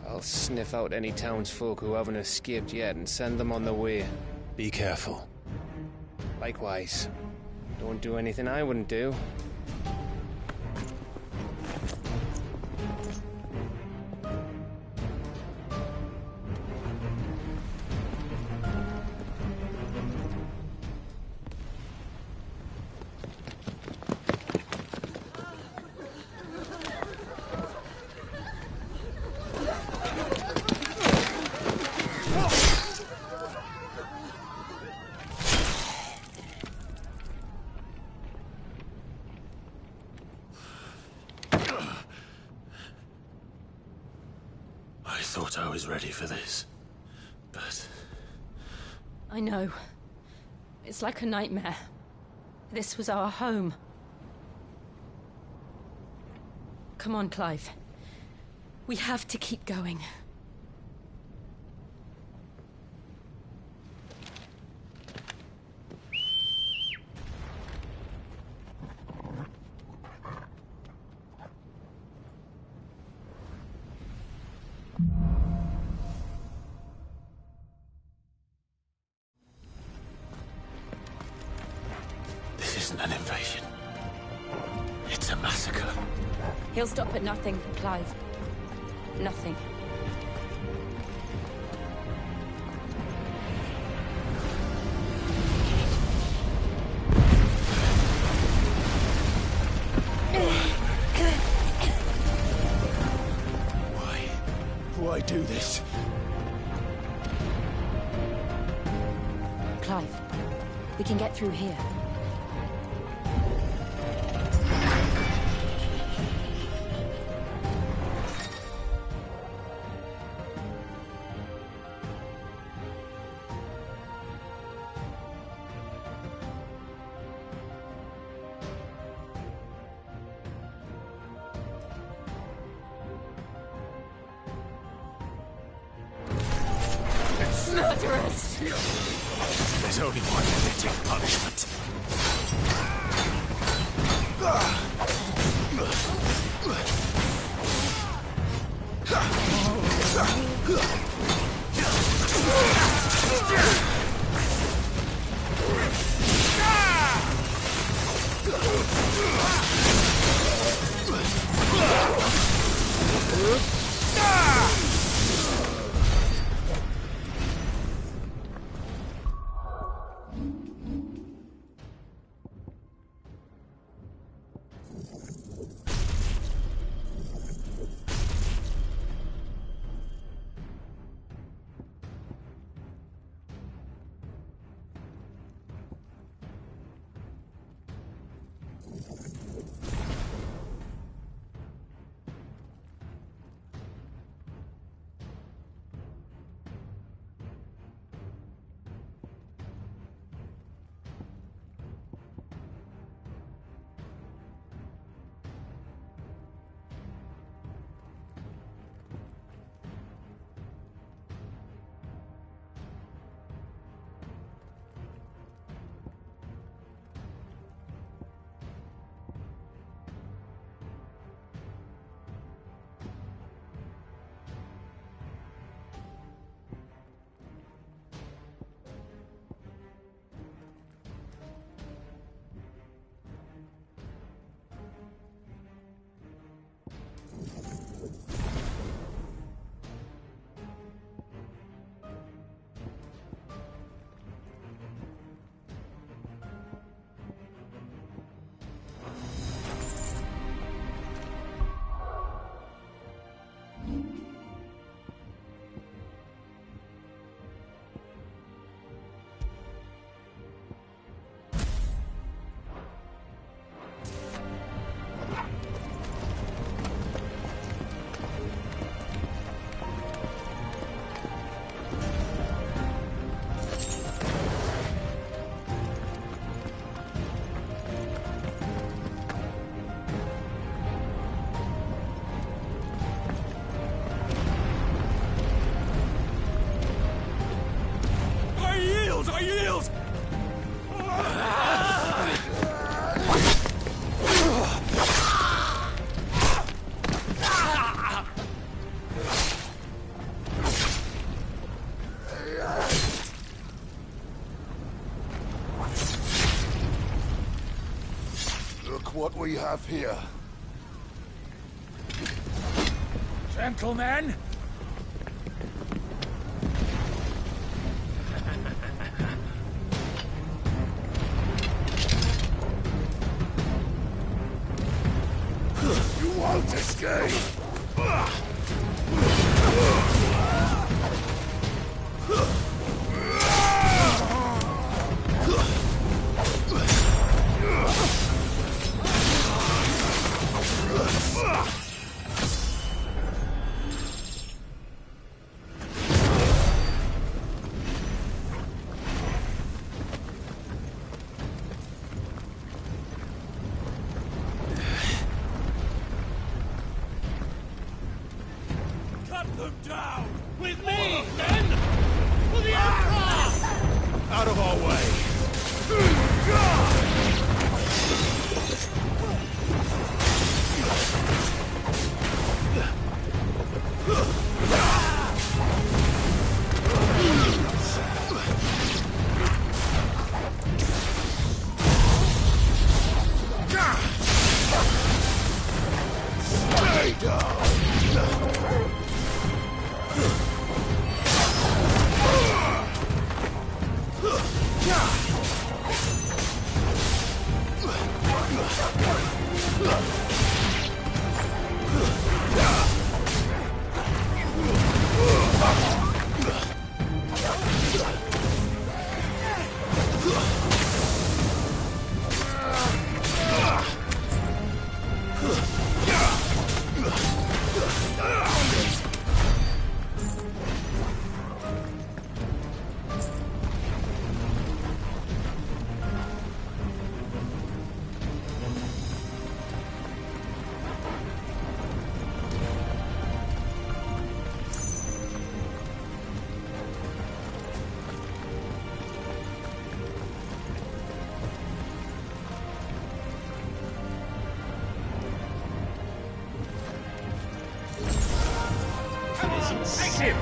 I'll sniff out any townsfolk who haven't escaped yet and send them on their way. Be careful. Likewise. Don't do anything I wouldn't do. I thought I was ready for this, but... I know. It's like a nightmare. This was our home. Come on, Clive. We have to keep going. This isn't an invasion. It's a massacre. He'll stop at nothing, Clive. Nothing. Why do this? Clive, we can get through here. Murderers! There's only one fitting punishment. what we have here. Gentlemen! You won't escape! Cut them down! With me, men! For the Emperor! Out of our way! Stay down! Take him!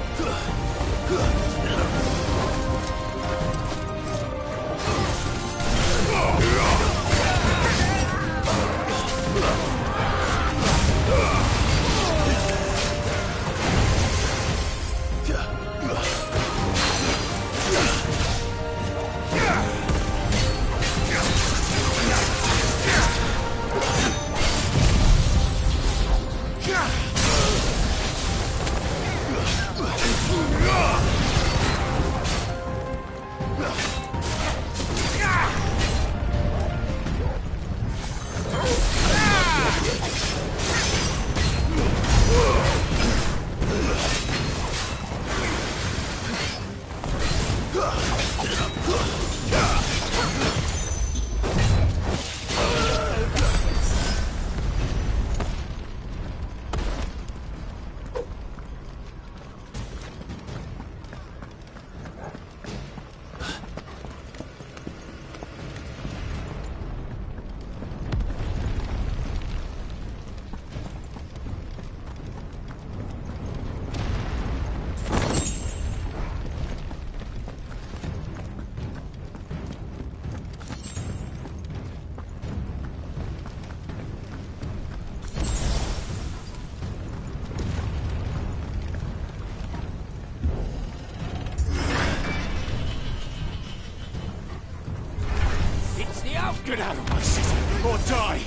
Get out of my city, or die!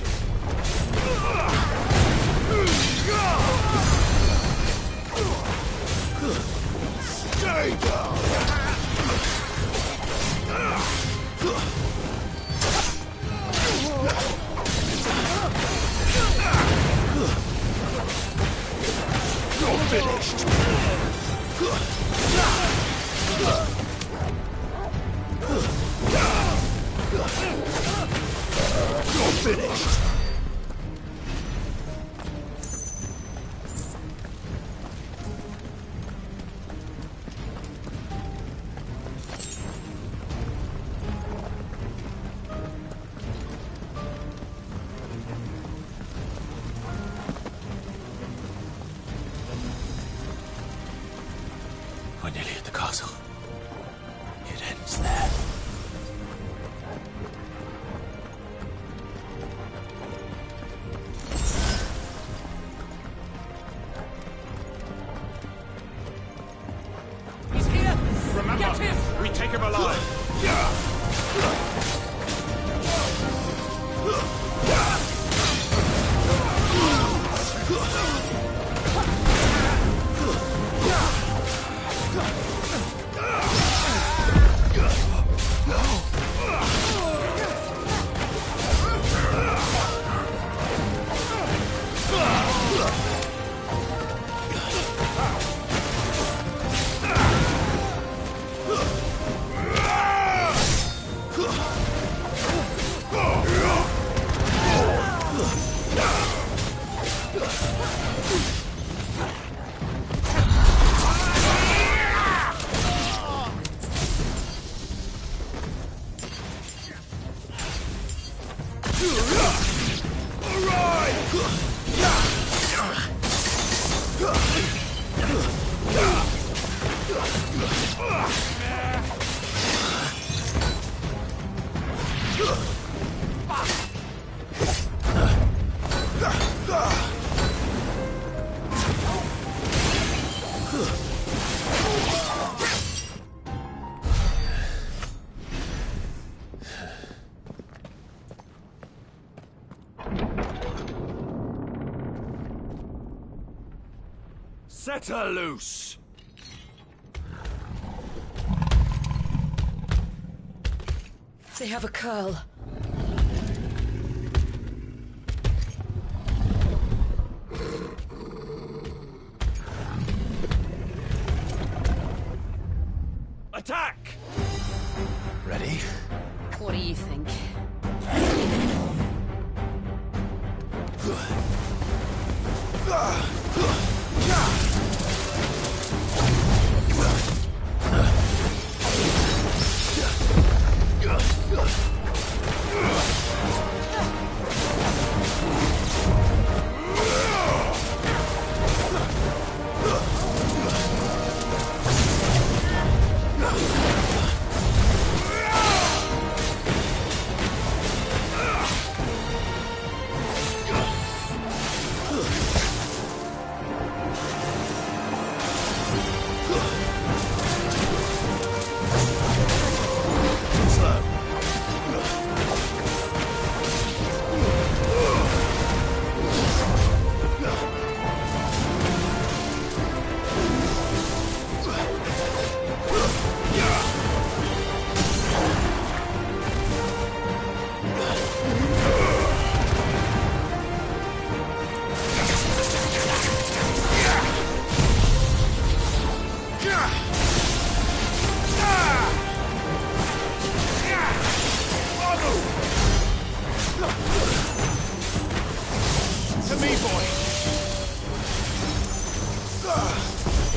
Stay down! You're finished! You're finished! We're nearly at the castle. It ends there. take him alive! Set her loose! They have a curl. Attack! Ready? What do you think?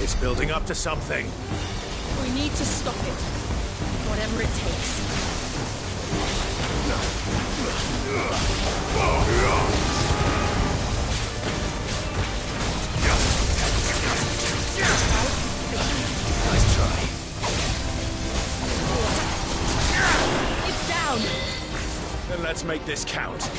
It's building up to something. We need to stop it. Whatever it takes. Nice try. It's down! Then let's make this count.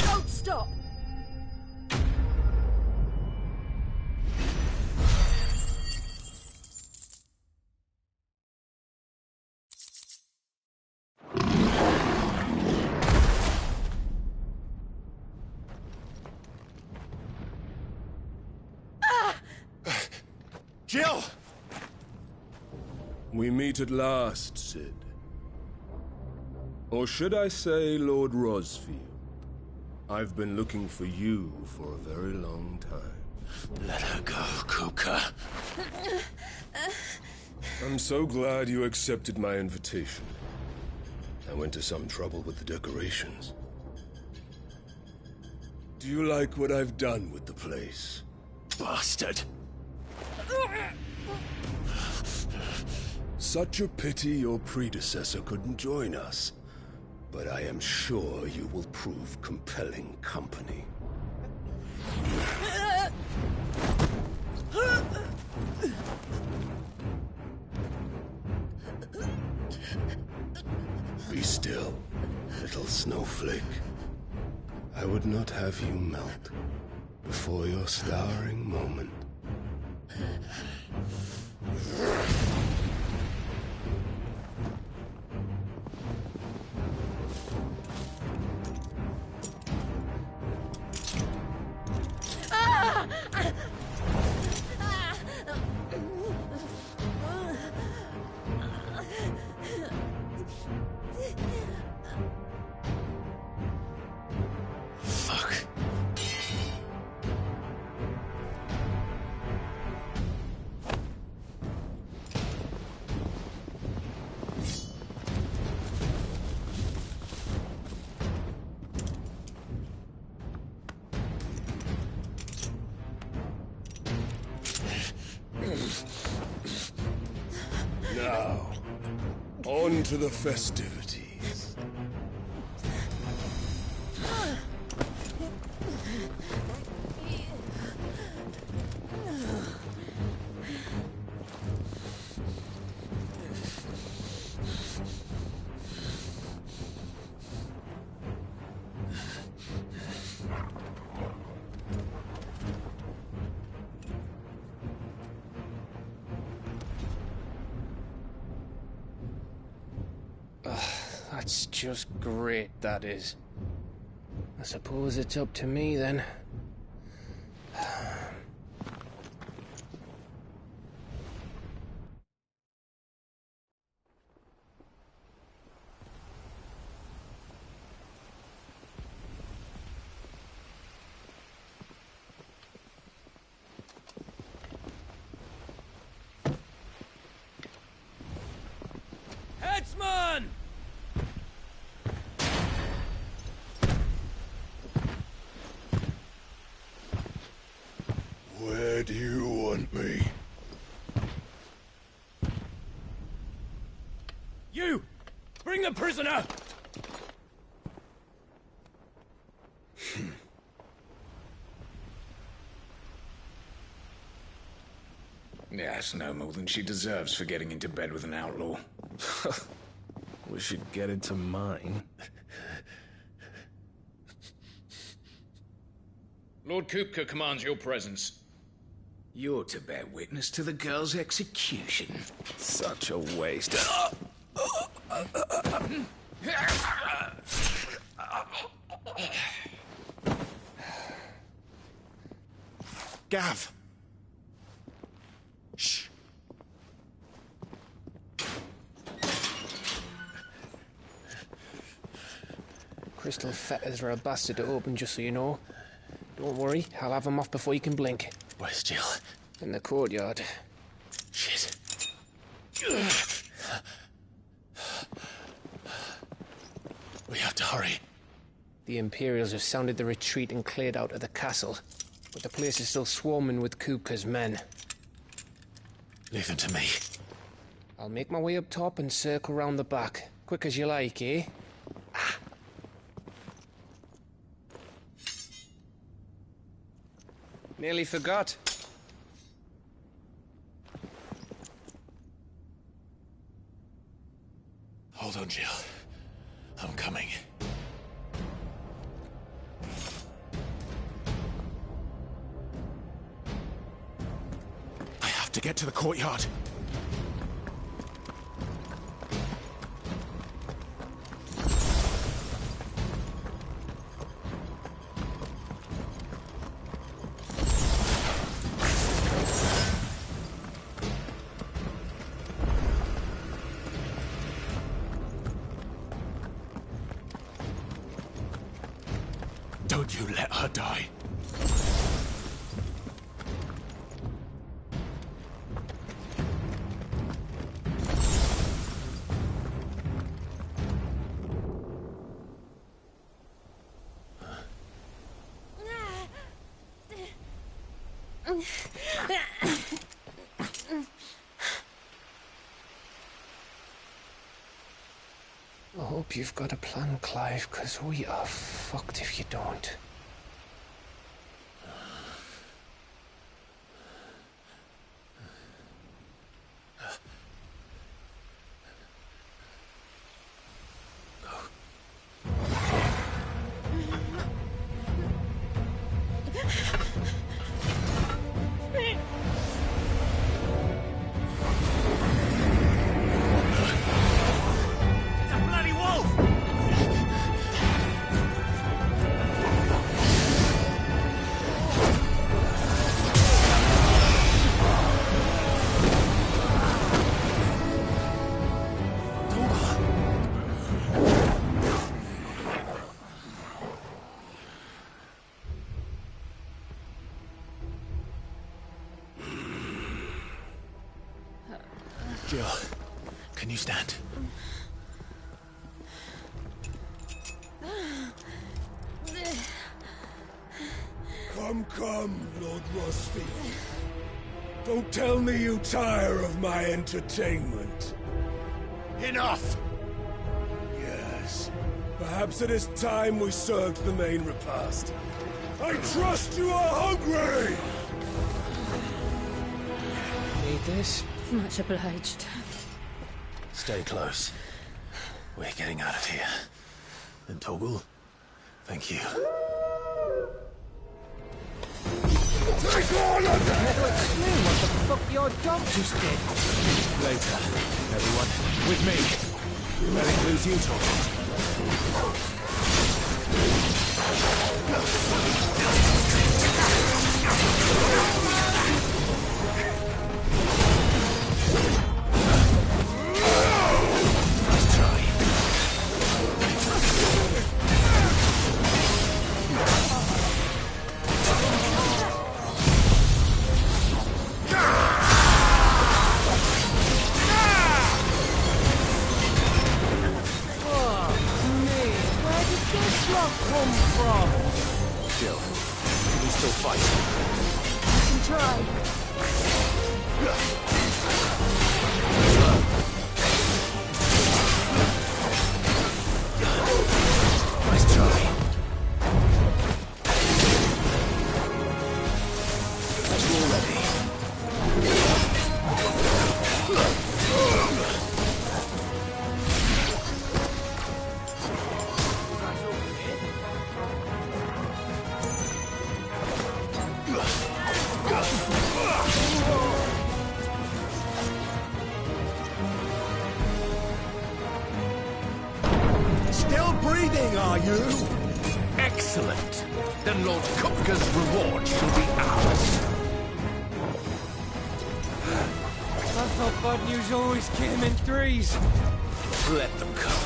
Don't stop! Jill! We meet at last, Sid. Or should I say, Lord Rosfield? I've been looking for you for a very long time. Let her go, Kuka. I'm so glad you accepted my invitation. I went to some trouble with the decorations. Do you like what I've done with the place? Bastard! Such a pity your predecessor couldn't join us. But I am sure you will prove compelling company. Be still, little snowflake. I would not have you melt before your starring moment. Now, on to the festivities. That's just great, that is. I suppose it's up to me, then. Headsman! Where do you want me? You! Bring the prisoner! Yes, no more than she deserves for getting into bed with an outlaw. We should get into mine. Lord Kupka commands your presence. You're to bear witness to the girl's execution. Such a waste. Gav! Shh. Crystal fetters are a bastard to open, just so you know. Don't worry, I'll have them off before you can blink. Where's Jill? In the courtyard. Shit. We have to hurry. The Imperials have sounded the retreat and cleared out of the castle, but the place is still swarming with Kupka's men. Leave them to me. I'll make my way up top and circle round the back. Quick as you like, eh? Nearly forgot. Hold on, Jill. I'm coming. I have to get to the courtyard. Don't you let her die. I hope you've got a plan, Clive, because we are fucked if you don't. Jill, can you stand? Come, Lord Rosfield. Don't tell me you tire of my entertainment. Enough! Yes. Perhaps it is time we served the main repast. I trust you are hungry! Need this? Much obliged. Stay close. We're getting out of here. And Toggle, thank you. Take all of them! Never explain what the fuck your dog just did. Later, everyone. With me. That includes you, Toggle. Jill, can you still fight? I can try. Nice try. Are you all ready? Still breathing, are you? Excellent. Then Lord Kupka's reward shall be ours. I thought bad news always came in threes. Let them come.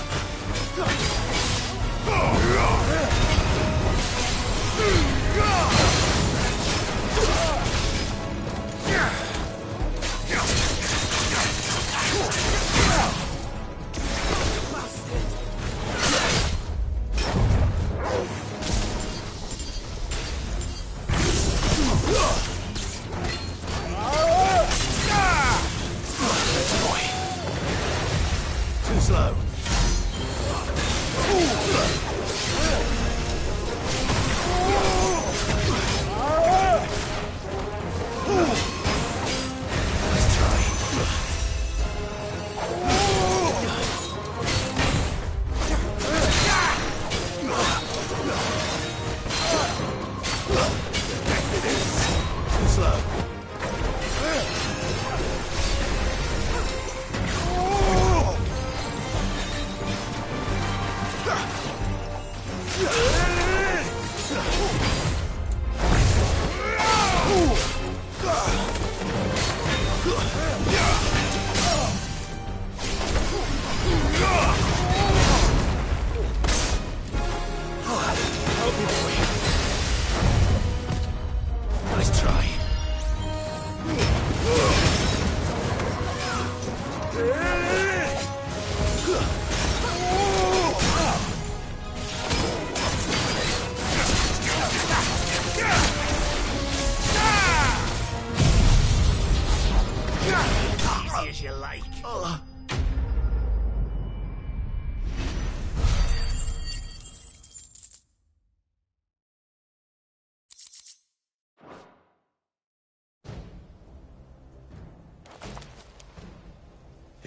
Too slow. Nice try. Too slow.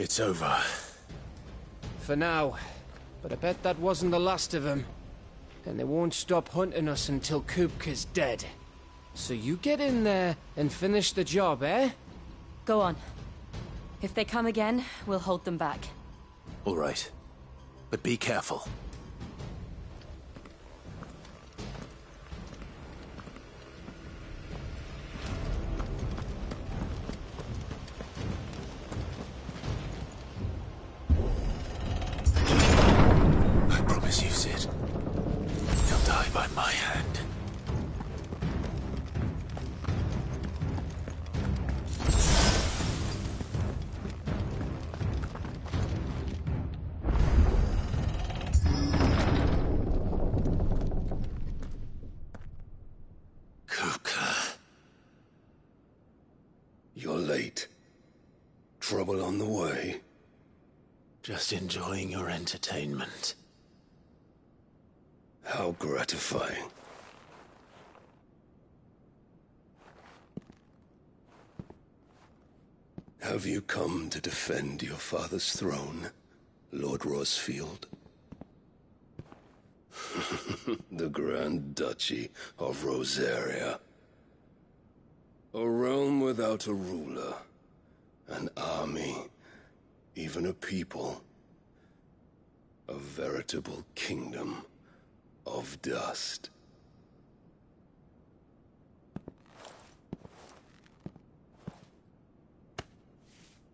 It's over. For now. But I bet that wasn't the last of them. And they won't stop hunting us until Kupka's dead. So you get in there and finish the job, eh? Go on. If they come again, we'll hold them back. All right. But be careful. I promise you, Sid. You'll die by my hand. You're late. Trouble on the way? Just enjoying your entertainment. How gratifying. Have you come to defend your father's throne, Lord Rosfield? The Grand Duchy of Rosaria. A realm without a ruler, an army, even a people. A veritable kingdom of dust.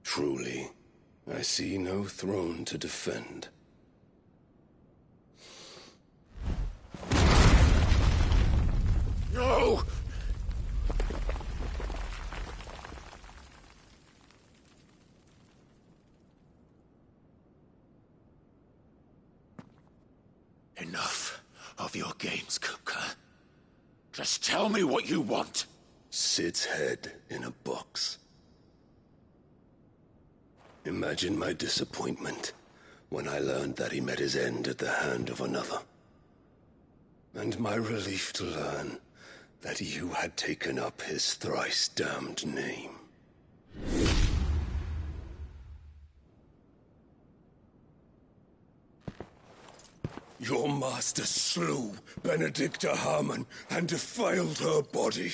Truly, I see no throne to defend. No! Enough of your games, Kupka. Just tell me what you want. Sid's head in a box. Imagine my disappointment when I learned that he met his end at the hand of another. And my relief to learn that you had taken up his thrice-damned name. Your master slew Benedicta Harmon and defiled her body.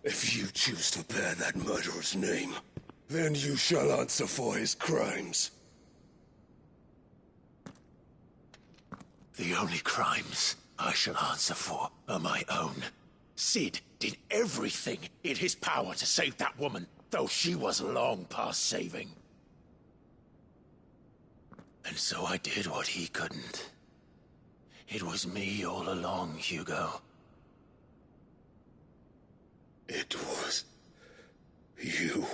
If you choose to bear that murderer's name, then you shall answer for his crimes. The only crimes I shall answer for are my own. Sid did everything in his power to save that woman, though she was long past saving. And so I did what he couldn't. It was me all along, Hugo. It was you.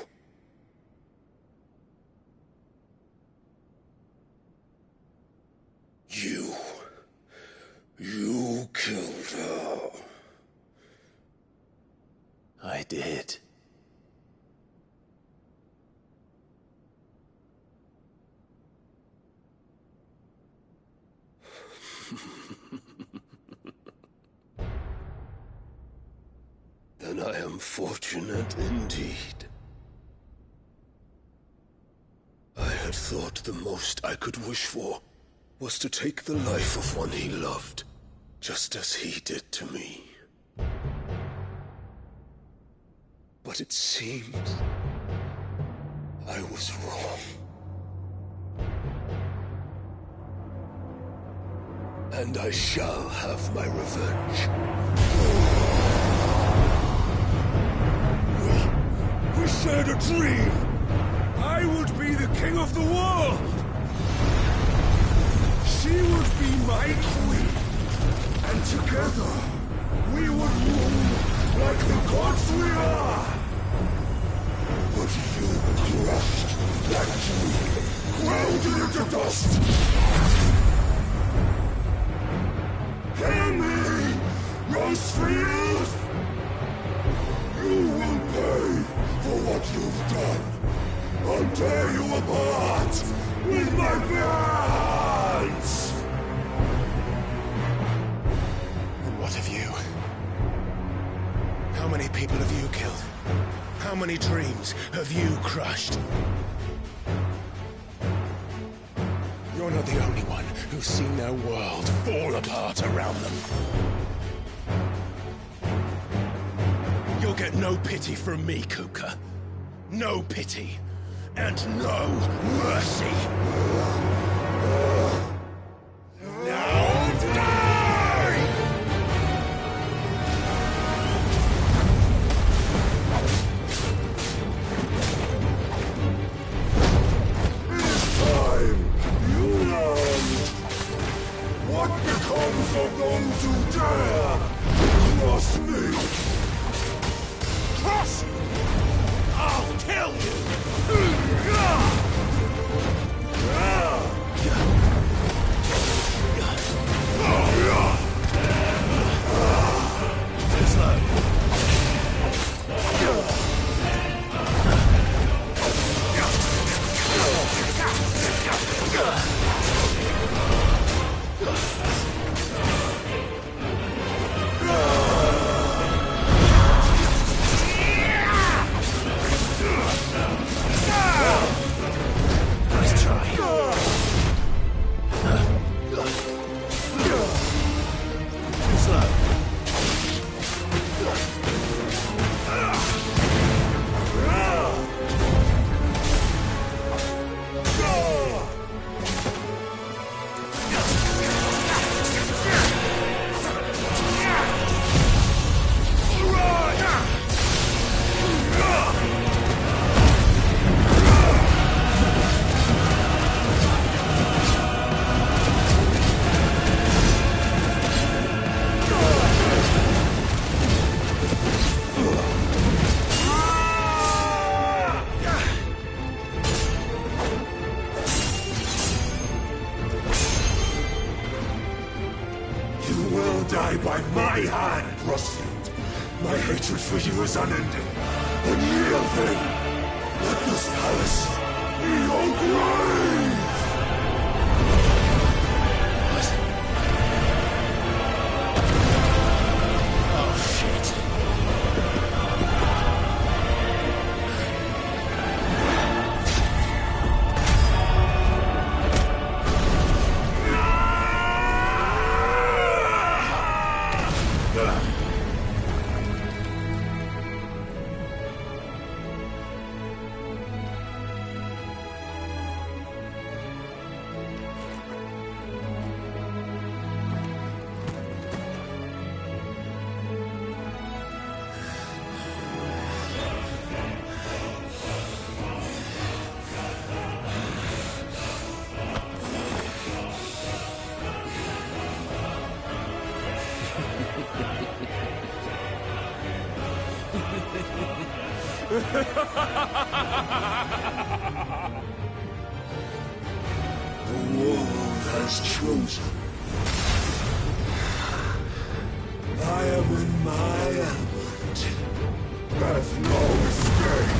You killed her. I did. Then I am fortunate indeed. I had thought the most I could wish for was to take the life of one he loved, just as he did to me. But it seems I was wrong. And I shall have my revenge. We shared a dream! I would be the king of the world! She would be my queen! And together, we would rule like the gods we are! But you crushed that dream, ground it into dust! Hear me, Rosefield! You will pay for what you've done. I'll tear you apart with my bare hands! And what of you? How many people have you killed? How many dreams have you crushed? You're not the only one who's seen their world fall apart around them. You'll get no pity from me, Kupka. No pity. And no mercy. Now die! This time, you learn what becomes of those who dare cross me. Cross you! I'll kill you! Die by my hand, Rustfield. My hatred for you is unending, unyielding. Let this palace be your grave! Oh, shit. The world has chosen. I am in my element. There's no escape.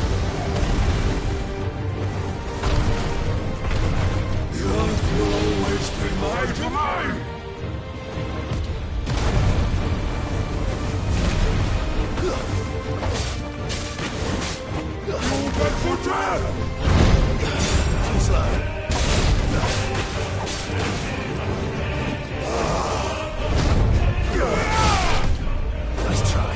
The earth will always be my domain. You'll beg for death! Too slow. Nice try.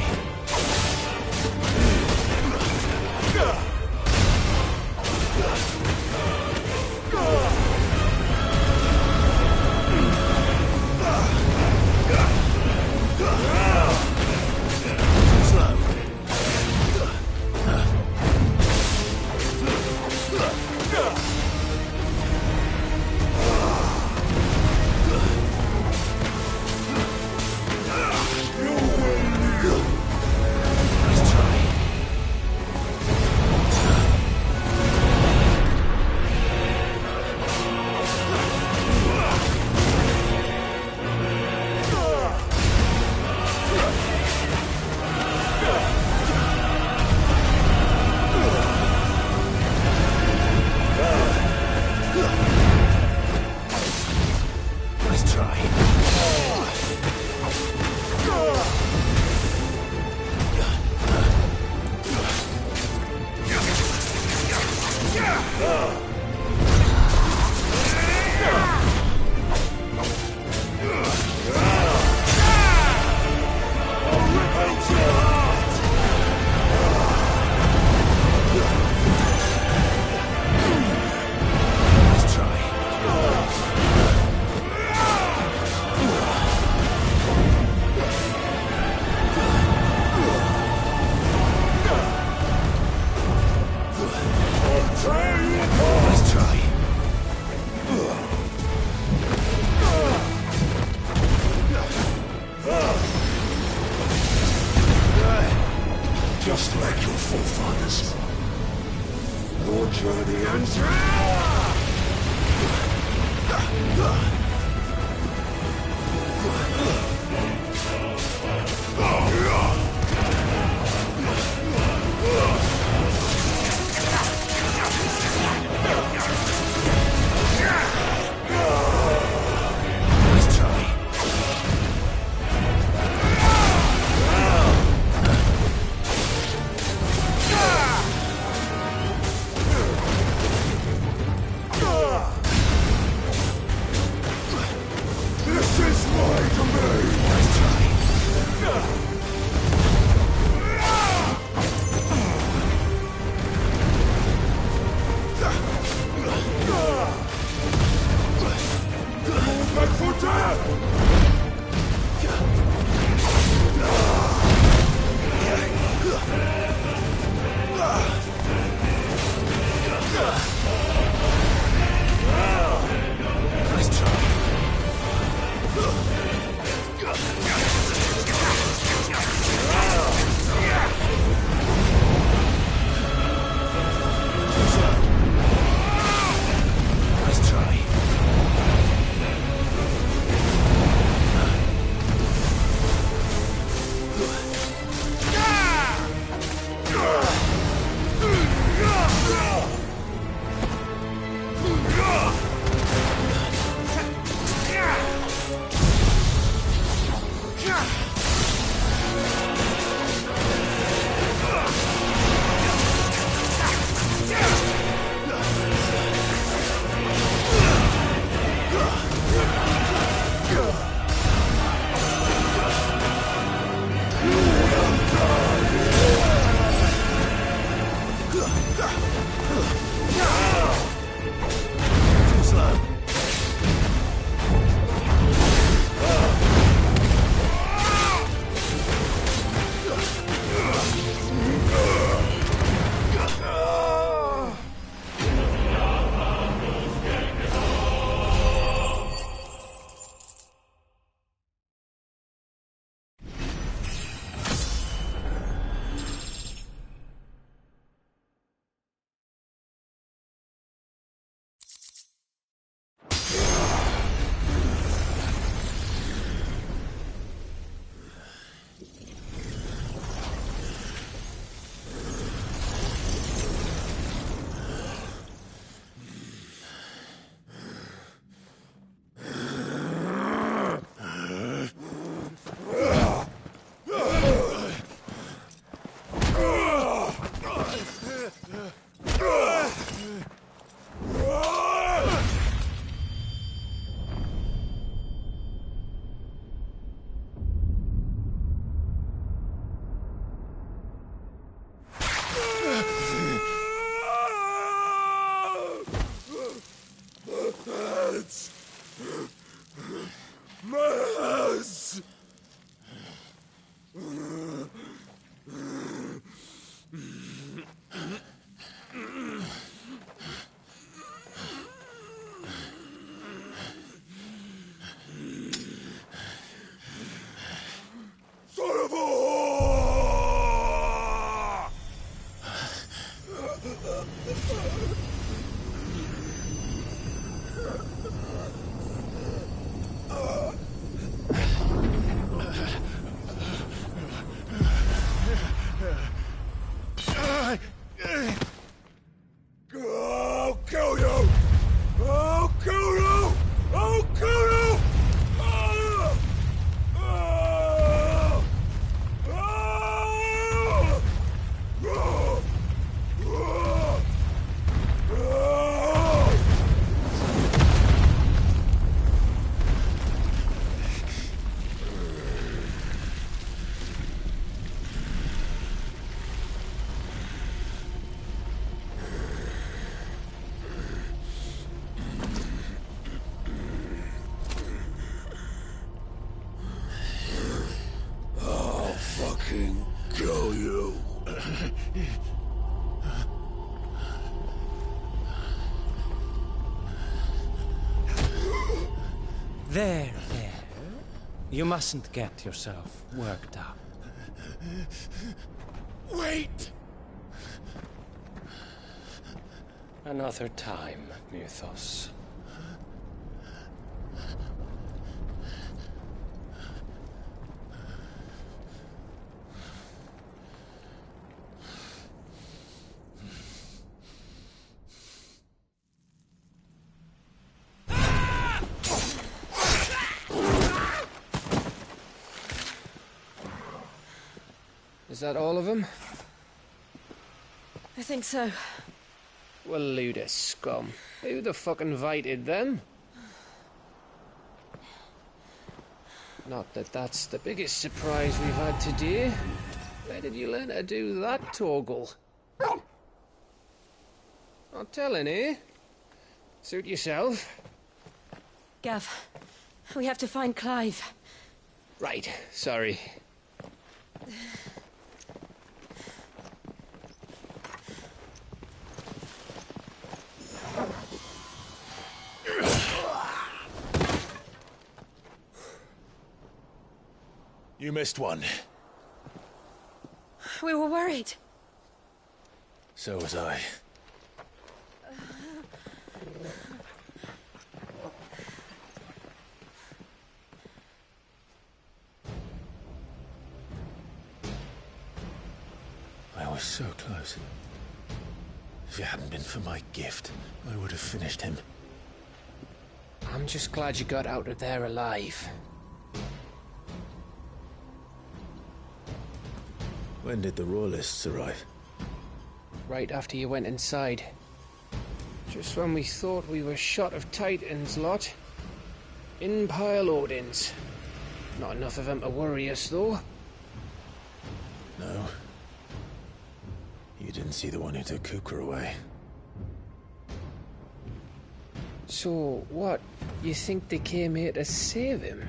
Just like your forefathers. Your journey ends now! This is my domain! Movement for death! Nice try. Nice try. There. You mustn't get yourself worked up. Wait! Another time, Mythos. Is that all of them? I think so. Well, load of scum. Who the fuck invited them? Not that that's the biggest surprise we've had today. Where did you learn to do that, Torgal? Not telling, eh? Suit yourself. Gav, we have to find Clive. Right, sorry. You missed one. We were worried. So was I. I was so close. If it hadn't been for my gift, I would have finished him. I'm just glad you got out of there alive. When did the Royalists arrive? Right after you went inside. Just when we thought we were shot of Titans, lot. In pile Odins. Not enough of them to worry us, though. No. You didn't see the one who took Kukra away. So, what? You think they came here to save him?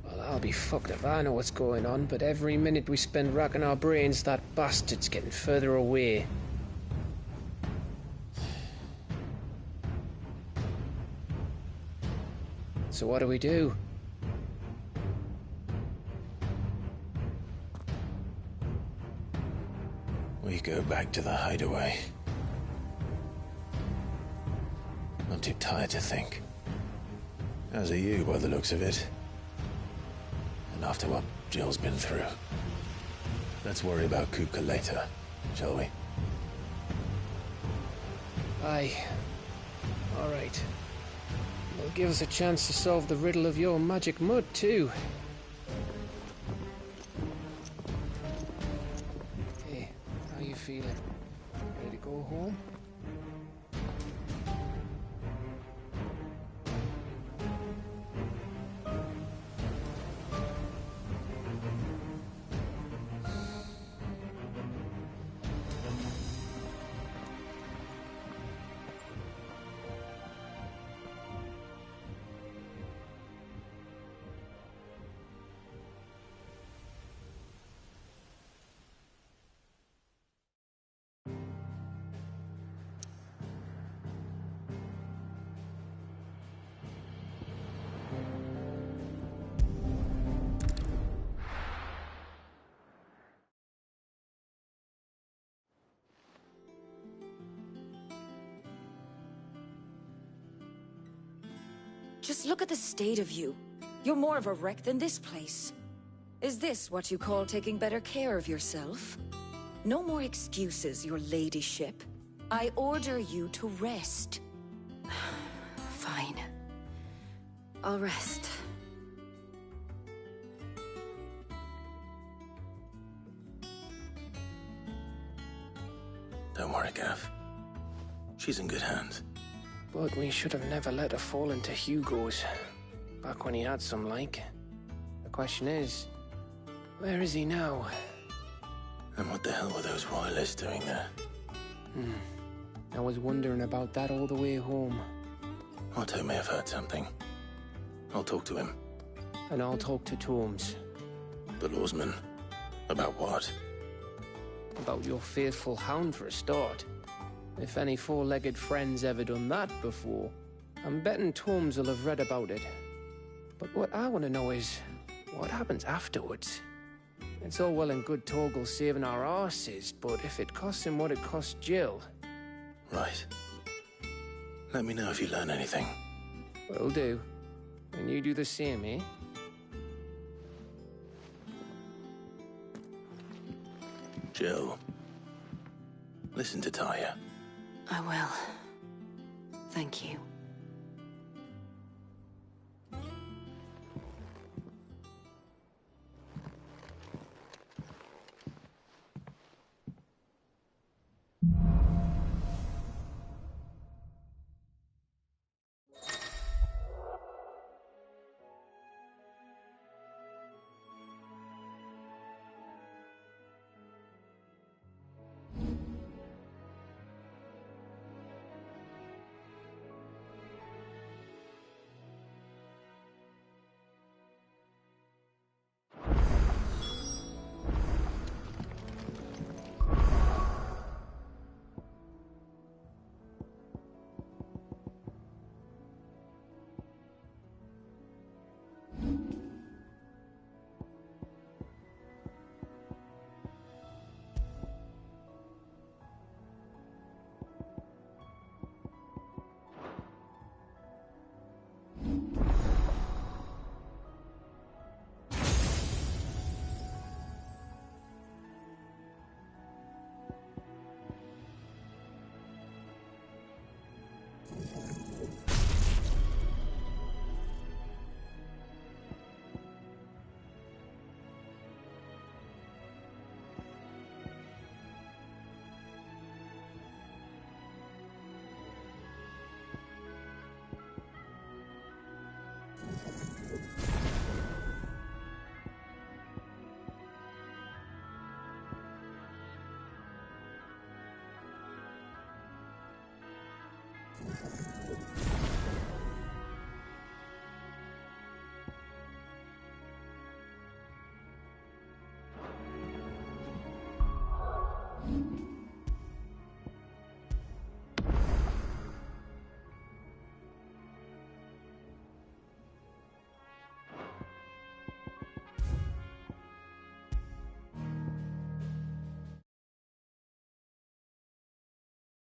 Well, I'll be fucked if I know what's going on, but every minute we spend racking our brains, that bastard's getting further away. So what do we do? We go back to the hideaway. I'm too tired to think. As are you, by the looks of it. And after what Jill's been through. Let's worry about Kuka later, shall we? Aye. All right. It'll give us a chance to solve the riddle of your magic mud, too. Hey, how you feeling? Ready to go home? Just look at the state of you. You're more of a wreck than this place. Is this what you call taking better care of yourself? No more excuses, your ladyship. I order you to rest. Fine. I'll rest. Don't worry, Gav. She's in good hands. But we should have never let her fall into Hugo's. Back when he had some like. The question is, where is he now? And what the hell were those royalists doing there? I was wondering about that all the way home. Otto may have heard something. I'll talk to him. And I'll talk to Tomes. The lawsman? About what? About your faithful hound for a start. If any four-legged friend's ever done that before. I'm betting Tomes will have read about it. But what I want to know is, what happens afterwards? It's all well and good Torgal saving our arses, but if it costs him what it cost Jill... Right. Let me know if you learn anything. Will do. And you do the same, eh? Jill, listen to Taya. I will. Thank you.